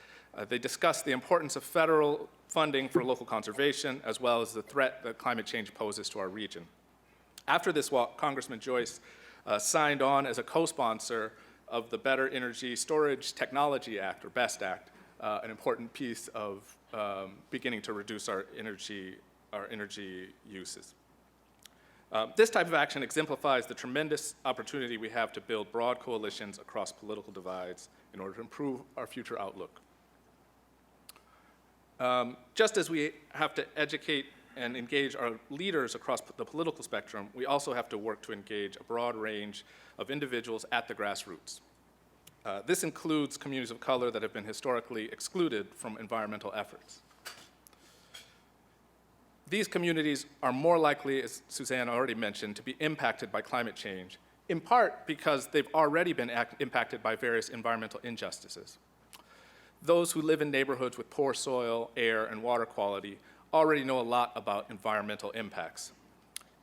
They discussed the importance of federal funding for local conservation, as well as the threat that climate change poses to our region. After this walk, Congressman Joyce signed on as a co-sponsor of the Better Energy Storage Technology Act, or BEST Act, an important piece of beginning to reduce our energy uses. This type of action exemplifies the tremendous opportunity we have to build broad coalitions across political divides in order to improve our future outlook. Just as we have to educate and engage our leaders across the political spectrum, we also have to work to engage a broad range of individuals at the grassroots. This includes communities of color that have been historically excluded from environmental efforts. These communities are more likely, as Suzanne already mentioned, to be impacted by climate change, in part because they've already been impacted by various environmental injustices. Those who live in neighborhoods with poor soil, air, and water quality already know a lot about environmental impacts.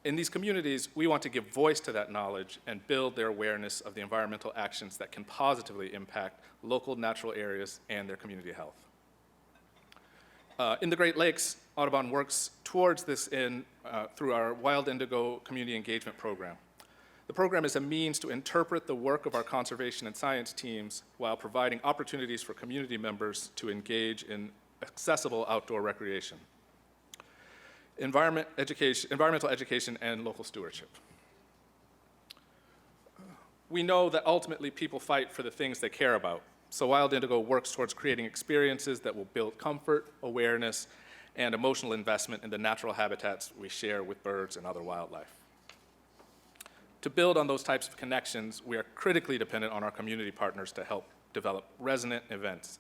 In these communities, we want to give voice to that knowledge and build their awareness of the environmental actions that can positively impact local natural areas and their community health. In the Great Lakes, Audubon works towards this through our Wild Indigo Community Engagement Program. The program is a means to interpret the work of our conservation and science teams while providing opportunities for community members to engage in accessible outdoor recreation, environmental education, and local stewardship. We know that ultimately people fight for the things they care about, so Wild Indigo works towards creating experiences that will build comfort, awareness, and emotional investment in the natural habitats we share with birds and other wildlife. To build on those types of connections, we are critically dependent on our community partners to help develop resonant events.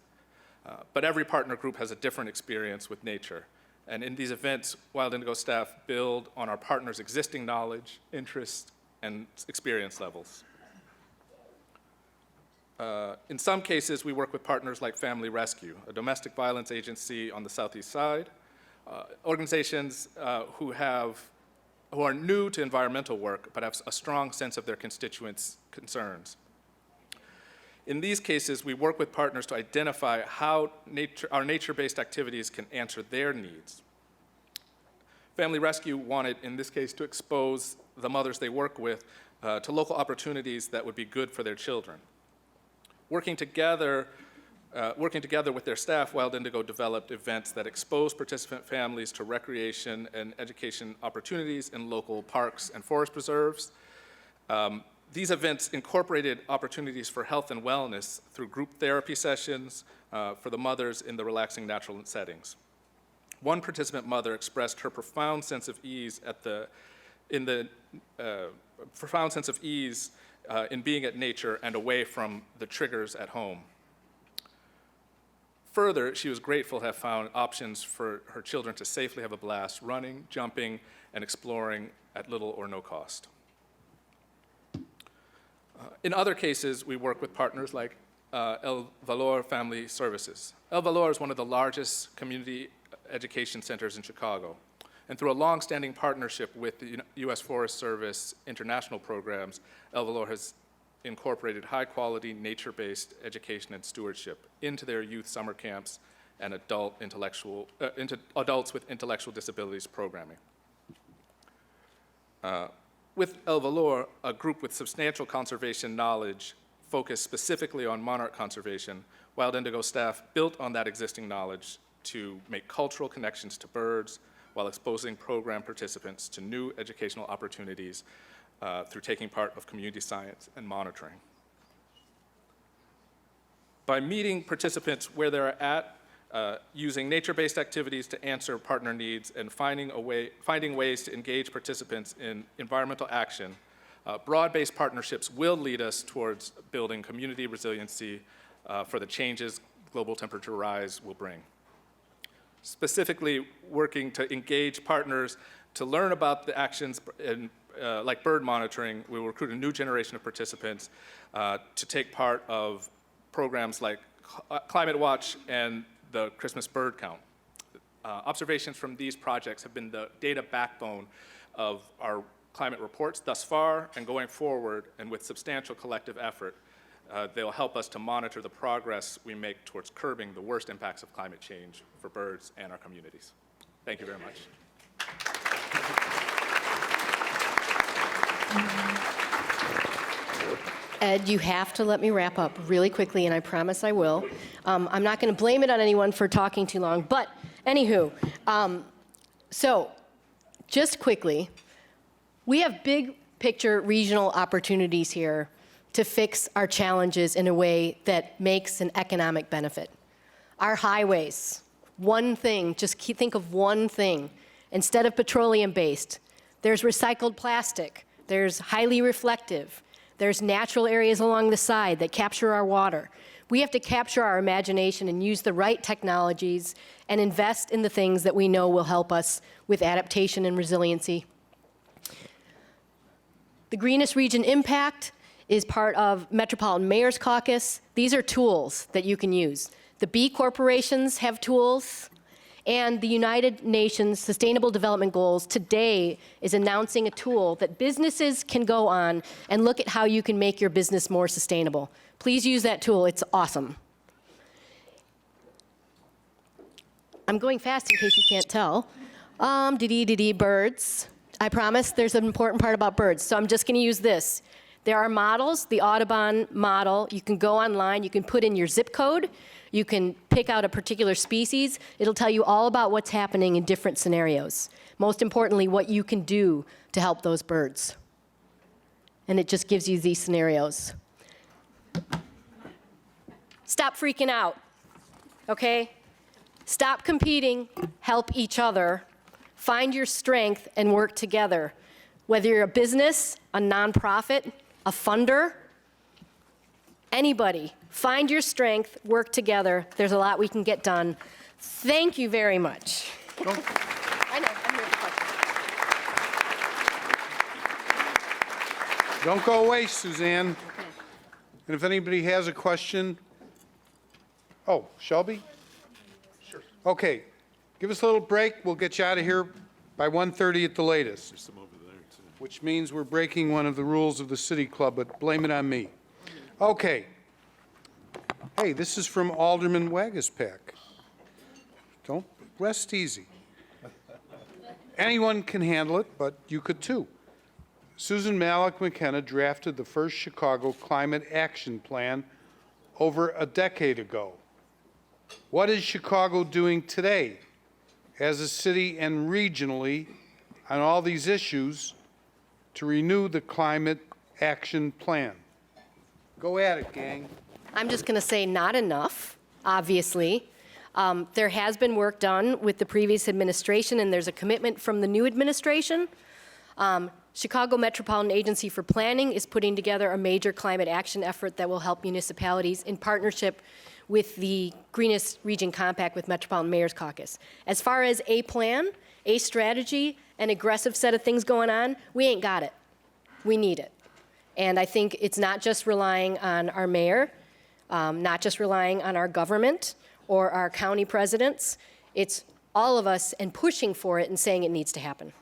But every partner group has a different experience with nature. And in these events, Wild Indigo staff build on our partners' existing knowledge, interests, and experience levels. In some cases, we work with partners like Family Rescue, a domestic violence agency on the Southeast Side, organizations who are new to environmental work but have a strong sense of their constituents' concerns. In these cases, we work with partners to identify how our nature-based activities can answer their needs. Family Rescue wanted, in this case, to expose the mothers they work with to local opportunities that would be good for their children. Working together with their staff, Wild Indigo developed events that expose participant families to recreation and education opportunities in local parks and forest preserves. These events incorporated opportunities for health and wellness through group therapy sessions for the mothers in the relaxing natural settings. One participant mother expressed her profound sense of ease in being at nature and away from the triggers at home. Further, she was grateful to have found options for her children to safely have a blast running, jumping, and exploring at little or no cost. In other cases, we work with partners like El Valor Family Services. El Valor is one of the largest community education centers in Chicago. And through a long-standing partnership with the U.S. Forest Service international programs, El Valor has incorporated high-quality, nature-based education and stewardship into their youth summer camps and adults with intellectual disabilities programming. With El Valor, a group with substantial conservation knowledge focused specifically on monarch conservation, Wild Indigo staff built on that existing knowledge to make cultural connections to birds while exposing program participants to new educational opportunities through taking part of community science and monitoring. By meeting participants where they're at, using nature-based activities to answer partner needs, and finding ways to engage participants in environmental action, broad-based partnerships will lead us towards building community resiliency for the changes global temperature rise will bring. Specifically, working to engage partners to learn about the actions like bird monitoring, we will recruit a new generation of participants to take part of programs like Climate Watch and the Christmas bird count. Observations from these projects have been the data backbone of our climate reports thus far, and going forward, and with substantial collective effort, they'll help us to monitor the progress we make towards curbing the worst impacts of climate change for birds and our communities. Thank you very much. Ed, you have to let me wrap up really quickly, and I promise I will. I'm not going to blame it on anyone for talking too long, but anywho, so just quickly, we have big picture regional opportunities here to fix our challenges in a way that makes an economic benefit. Our highways, one thing, just think of one thing. Instead of petroleum-based, there's recycled plastic, there's highly reflective, there's natural areas along the side that capture our water. We have to capture our imagination and use the right technologies and invest in the things that we know will help us with adaptation and resiliency. The Greenest Region Impact is part of Metropolitan Mayor's Caucus. These are tools that you can use. The B corporations have tools, and the United Nations Sustainable Development Goals today is announcing a tool that businesses can go on and look at how you can make your business more sustainable. Please use that tool, it's awesome. I'm going fast in case you can't tell. Birds. I promise there's an important part about birds, so I'm just gonna use this. There are models, the Audubon model. You can go online, you can put in your zip code, you can pick out a particular species. It'll tell you all about what's happening in different scenarios. Most importantly, what you can do to help those birds. And it just gives you these scenarios. Stop freaking out, okay? Stop competing, help each other, find your strength and work together. Whether you're a business, a nonprofit, a funder, anybody, find your strength, work together. There's a lot we can get done. Thank you very much. I know, I'm here for questions. Don't go away, Suzanne. And if anybody has a question, oh, Shelby? Sure. Okay, give us a little break. We'll get you out of here by 1:30 at the latest, which means we're breaking one of the rules of the City Club, but blame it on me. Okay. Hey, this is from Alderman Wagaspack. Don't rest easy. Anyone can handle it, but you could too. Susan Malec-McKenna drafted the first Chicago Climate Action Plan over a decade ago. What is Chicago doing today as a city and regionally on all these issues to renew the Climate Action Plan? Go at it, gang. I'm just going to say not enough, obviously. There has been work done with the previous administration, and there's a commitment from the new administration. Chicago Metropolitan Agency for Planning is putting together a major climate action effort that will help municipalities in partnership with the Greenest Region Compact with Metropolitan Mayor's Caucus. As far as a plan, a strategy, an aggressive set of things going on, we ain't got it. We need it. And I think it's not just relying on our mayor, not just relying on our government or our county presidents. It's all of us and pushing for it and saying it needs to happen.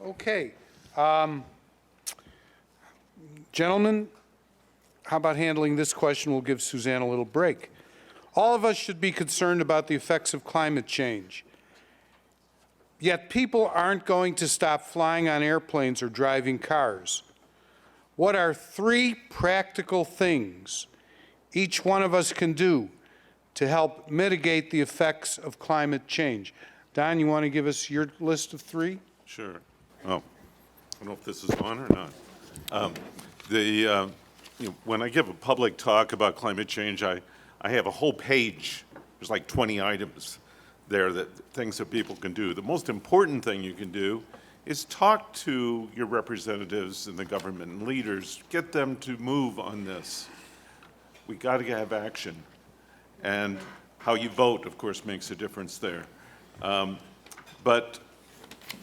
Okay. Gentlemen, how about handling this question? We'll give Suzanne a little break. All of us should be concerned about the effects of climate change. Yet people aren't going to stop flying on airplanes or driving cars. What are 3 practical things each one of us can do to help mitigate the effects of climate change? Don, you want to give us your list of 3? Sure. Oh, I don't know if this is on or not. When I give a public talk about climate change, I have a whole page. There's like 20 items there, things that people can do. The most important thing you can do is talk to your representatives in the government and leaders. Get them to move on this. We got to have action. And how you vote, of course, makes a difference there. But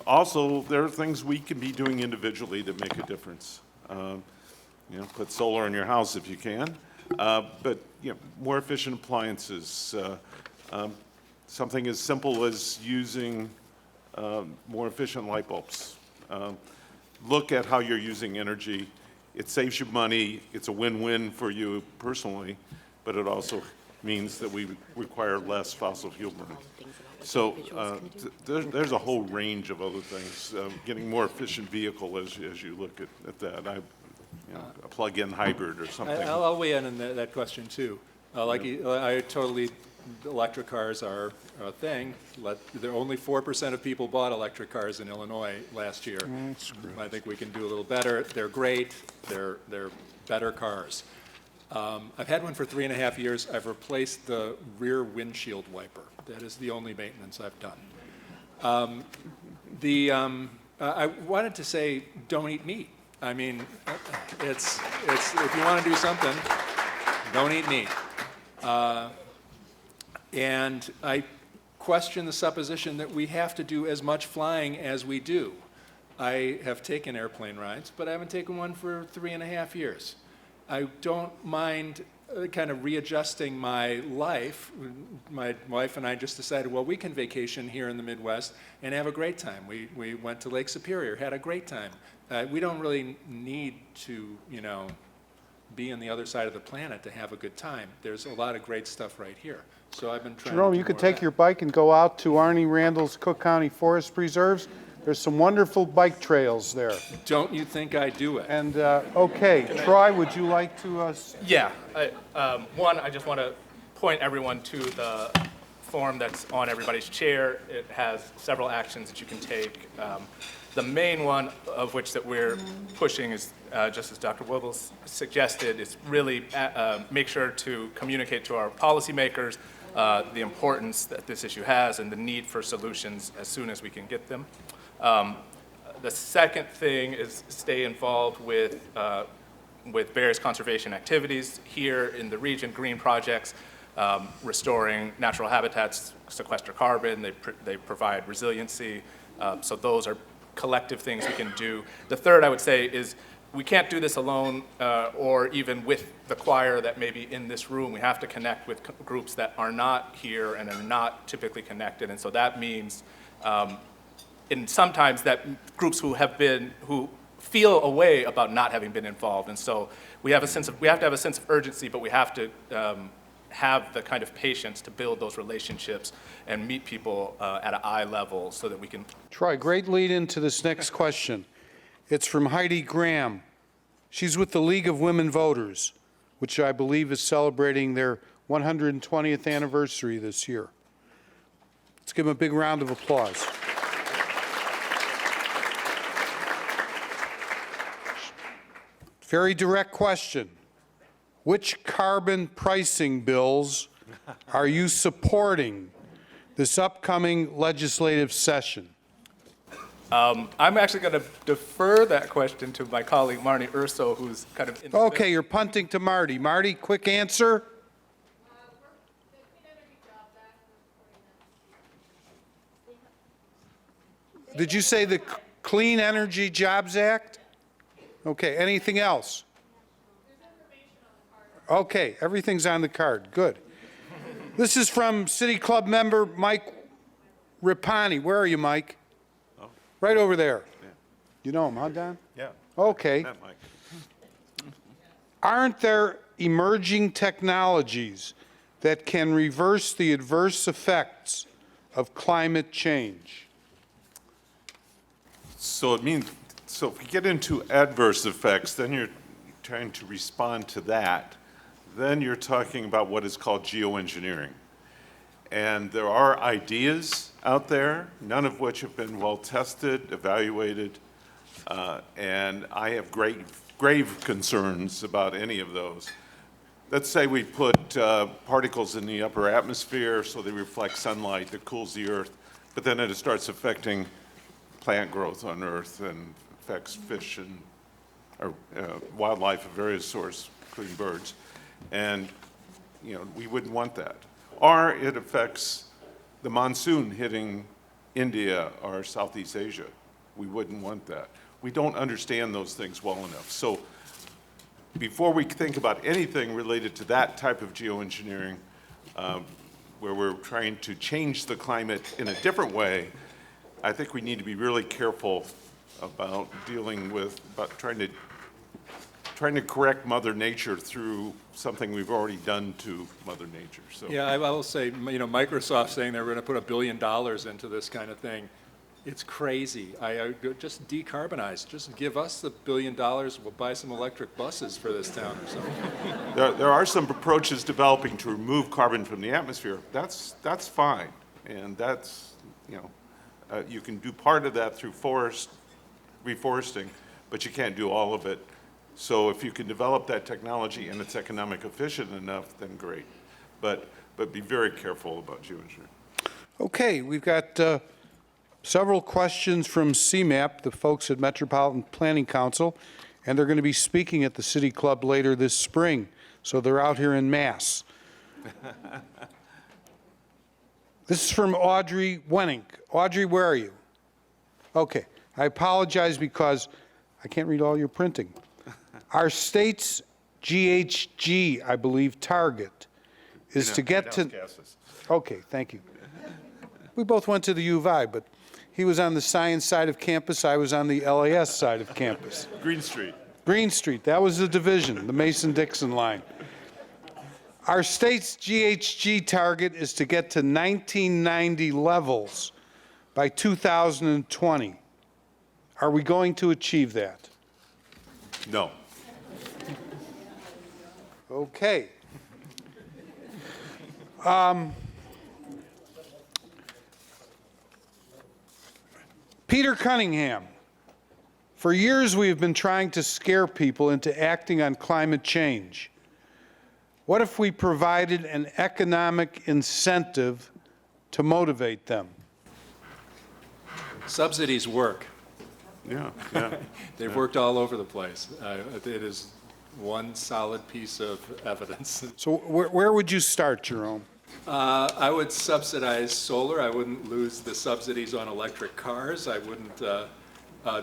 also, there are things we can be doing individually that make a difference. Put solar in your house if you can, but more efficient appliances. Something as simple as using more efficient light bulbs. Look at how you're using energy. It saves you money. It's a win-win for you personally, but it also means that we require less fossil fuel burning. So there's a whole range of other things. Getting more efficient vehicle as you look at that. A plug-in hybrid or something. I'll weigh in on that question too. Electric cars are a thing. There only 4% of people bought electric cars in Illinois last year. I think we can do a little better. They're great. They're better cars. I've had one for 3.5 years. I've replaced the rear windshield wiper. That is the only maintenance I've done. I wanted to say, don't eat meat. I mean, it's if you want to do something, don't eat meat. And I question the supposition that we have to do as much flying as we do. I have taken airplane rides, but I haven't taken one for 3.5 years. I don't mind kind of readjusting my life. My wife and I just decided, well, we can vacation here in the Midwest and have a great time. We went to Lake Superior, had a great time. We don't really need to, be on the other side of the planet to have a good time. There's a lot of great stuff right here. So I've been trying Jerome, to do you could more of take your bike and go out to Arnie Randall's Cook County Forest Preserves. There's some wonderful bike trails there. that. Don't you think I do it? And, okay, Troy, would you like to? Yeah. One, I just want to point everyone to the form that's on everybody's chair. It has several actions that you can take. The main one of which that we're pushing is, just as Dr. Wuebbles suggested, is really make sure to communicate to our policymakers the importance that this issue has and the need for solutions as soon as we can get them. The second thing is stay involved with various conservation activities here in the region, green projects, restoring natural habitats, sequester carbon, they provide resiliency. So those are collective things we can do. The third, I would say, is we can't do this alone or even with the choir that may be in this room. We have to connect with groups that are not here and are not typically connected. And so that means, and sometimes that groups who feel a way about not having been involved. And so we have to have a sense of urgency, but we have to have the kind of patience to build those relationships and meet people at an eye level so that we can. Troy, great lead into this next question. It's from Heidi Graham. She's with the League of Women Voters, which I believe is celebrating their 120th anniversary this year. Let's give them a big round of applause. Very direct question. Which carbon pricing bills are you supporting this upcoming legislative session? I'm actually going to defer that question to my colleague Marnie Urso, who's kind of in the Okay, you're punting to Marty. Marty, quick answer. Did you say the Clean Energy Jobs Act? Okay, anything else? Okay, everything's on the card. Good. This is from City Club member Mike Ripani. Where are you, Mike? Right over there. You know him, huh, Don? Yeah. Okay. That Mike. Aren't there emerging technologies that can reverse the adverse effects of climate change? So it means, so if we get into adverse effects, then you're trying to respond to that. Then you're talking about what is called geoengineering. And there are ideas out there, none of which have been well tested, evaluated, and I have grave concerns about any of those. Let's say we put particles in the upper atmosphere so they reflect sunlight that cools the earth, but then it starts affecting plant growth on Earth and affects fish and or, wildlife of various sorts, including birds. And, you know, we wouldn't want that. Or it affects the monsoon hitting India or Southeast Asia. We wouldn't want that. We don't understand those things well enough. So before we think about anything related to that type of geoengineering, where we're trying to change the climate in a different way, I think we need to be really careful about dealing with, about trying to correct Mother Nature through something we've already done to Mother Nature. So Yeah, I will say, you know, Microsoft saying they're going to put $1 billion into this kind of thing, it's crazy. I just decarbonize. Just give us the $1 billion. We'll buy some electric buses for this town or something. there are some approaches developing to remove carbon from the atmosphere. That's fine, and that's, you know, you can do part of that through reforesting, but you can't do all of it. So if you can develop that technology and it's economic efficient enough, then great. But be very careful about geoengineering. Okay, we've got several questions from CMAP, the folks at Metropolitan Planning Council, and they're going to be speaking at the City Club later this spring. So they're out here in mass. This is from Audrey Wenink. Audrey, where are you? Okay, I apologize because I can't read all your printing. Our state's GHG, I believe, target is to get to... Gases. Okay, thank you. We both went to the U of I, but he was on the science side of campus, I was on the LAS side of campus. Green Street. Green Street, that was the division, the Mason-Dixon line. Our state's GHG target is to get to 1990 levels by 2020. Are we going to achieve that? No. Okay. Peter Cunningham. For years we have been trying to scare people into acting on climate change. What if we provided an economic incentive to motivate them? Subsidies work. Yeah. They've worked all over the place. It is one solid piece of evidence. So where would you start, Jerome? I would subsidize solar. I wouldn't lose the subsidies on electric cars. I wouldn't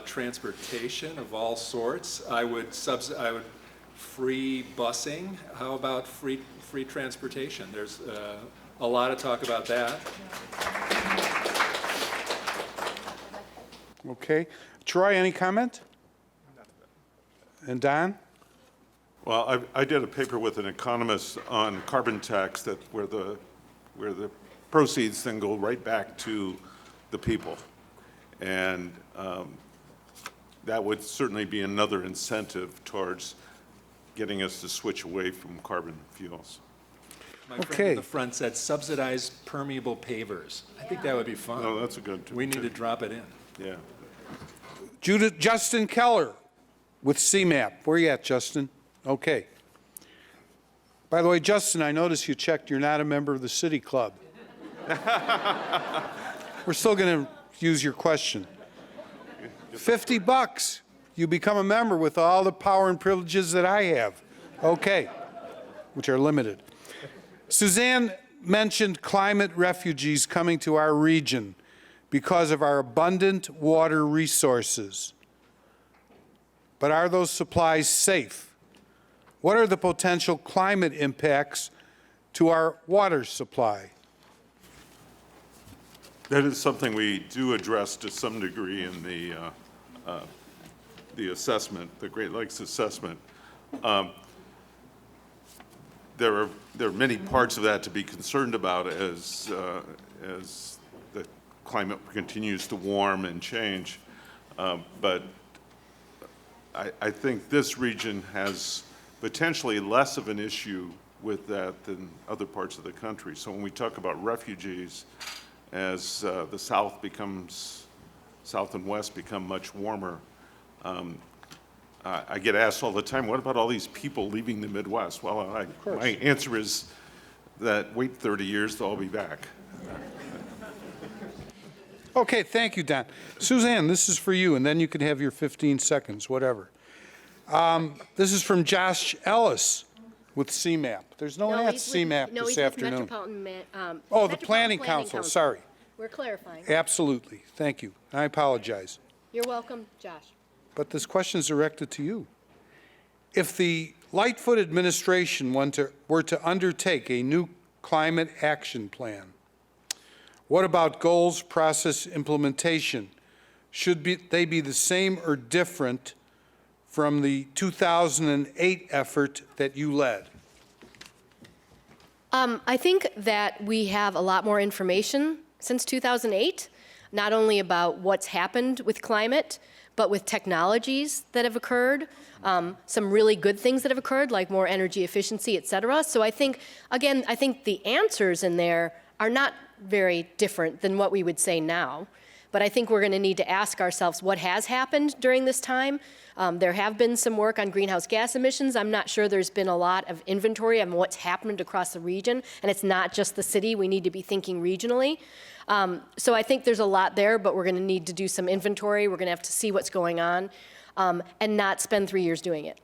transportation of all sorts. I would free busing. How about free transportation? There's a lot of talk about that. Okay. Troy, any comment? And Don? Well, I did a paper with an economist on carbon tax where the proceeds then go right back to the people. And that would certainly be another incentive towards getting us to switch away from carbon fuels. My friend Okay. in the front said subsidize permeable pavers. I think that would be fun. Oh, that's a good. We need to drop it in. Yeah. Justin Keller with CMAP. Where you at, Justin? Okay. By the way, Justin, I noticed you checked you're not a member of the City Club. We're still going to use your question. $50, you become a member with all the power and privileges that I have. Okay, which are limited. Suzanne mentioned climate refugees coming to our region because of our abundant water resources. But are those supplies safe? What are the potential climate impacts to our water supply? That is something we do address to some degree in the assessment, the Great Lakes assessment. There are many parts of that to be concerned about as the climate continues to warm and change. But I think this region has potentially less of an issue with that than other parts of the country. So when we talk about refugees, as the South and West become much warmer, I get asked all the time, what about all these people leaving the Midwest? Well, my answer is that wait 30 years, they'll all be back. Okay, thank you, Don. Suzanne, this is for you, and then you can have your 15 seconds, whatever. This is from Josh Ellis with CMAP. There's no one at CMAP this afternoon. Oh, the Planning Council, sorry. We're clarifying. Absolutely, thank you. I apologize. You're welcome, Josh. But this question is directed to you. If the Lightfoot administration were to undertake a new climate action plan, what about goals, process, implementation? Should they be the same or different from the 2008 effort that you led? I think that we have a lot more information since 2008, not only about what's happened with climate, but with technologies that have occurred, some really good things that have occurred, like more energy efficiency, et cetera. So I think, again, I think the answers in there are not very different than what we would say now. But I think we're going to need to ask ourselves what has happened during this time. There have been some work on greenhouse gas emissions. I'm not sure there's been a lot of inventory on what's happened across the region, and it's not just the city. We need to be thinking regionally. So I think there's a lot there, but we're going to need to do some inventory. We're going to have to see what's going on and not spend 3 years doing it.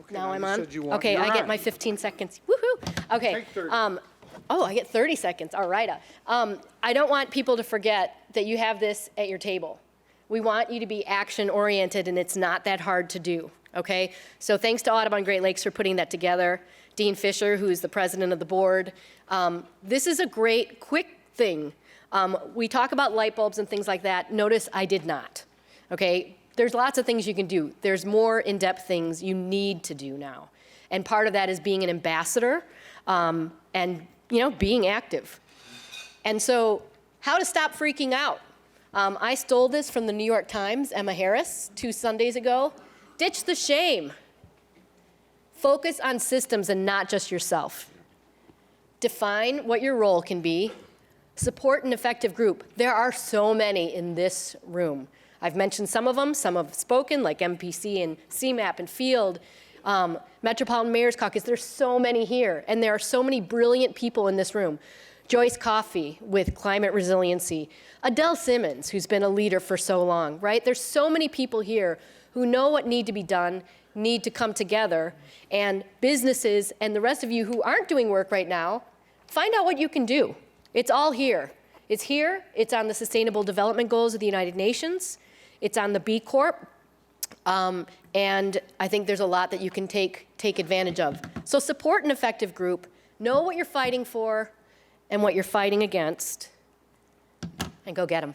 Okay, now I'm you on? said you want- Okay, you're I get on. my 15 seconds. Woohoo! Okay. Take 30. Oh, I get 30 seconds. All right. I don't want people to forget that you have this at your table. We want you to be action-oriented, and it's not that hard to do, okay? So thanks to Audubon Great Lakes for putting that together. Dean Fisher, who is the president of the board. This is a great, quick thing. We talk about light bulbs and things like that. Notice I did not, okay? There's lots of things you can do. There's more in-depth things you need to do now. And part of that is being an ambassador and being active. And so how to stop freaking out. I stole this from the New York Times, Emma Harris, 2 Sundays ago. Ditch the shame. Focus on systems and not just yourself. Define what your role can be. Support an effective group. There are so many in this room. I've mentioned some of them. Some have spoken, like MPC and CMAP and Field. Metropolitan Mayor's Caucus, there's so many here, and there are so many brilliant people in this room. Joyce Coffey with Climate Resiliency, Adele Simmons, who's been a leader for so long, right? There's so many people here who know what need to be done, need to come together, and businesses and the rest of you who aren't doing work right now, find out what you can do. It's all here. It's here, it's on the Sustainable Development Goals of the United Nations, it's on the B Corp, and I think there's a lot that you can take advantage of. So support an effective group, know what you're fighting for and what you're fighting against, and go get them.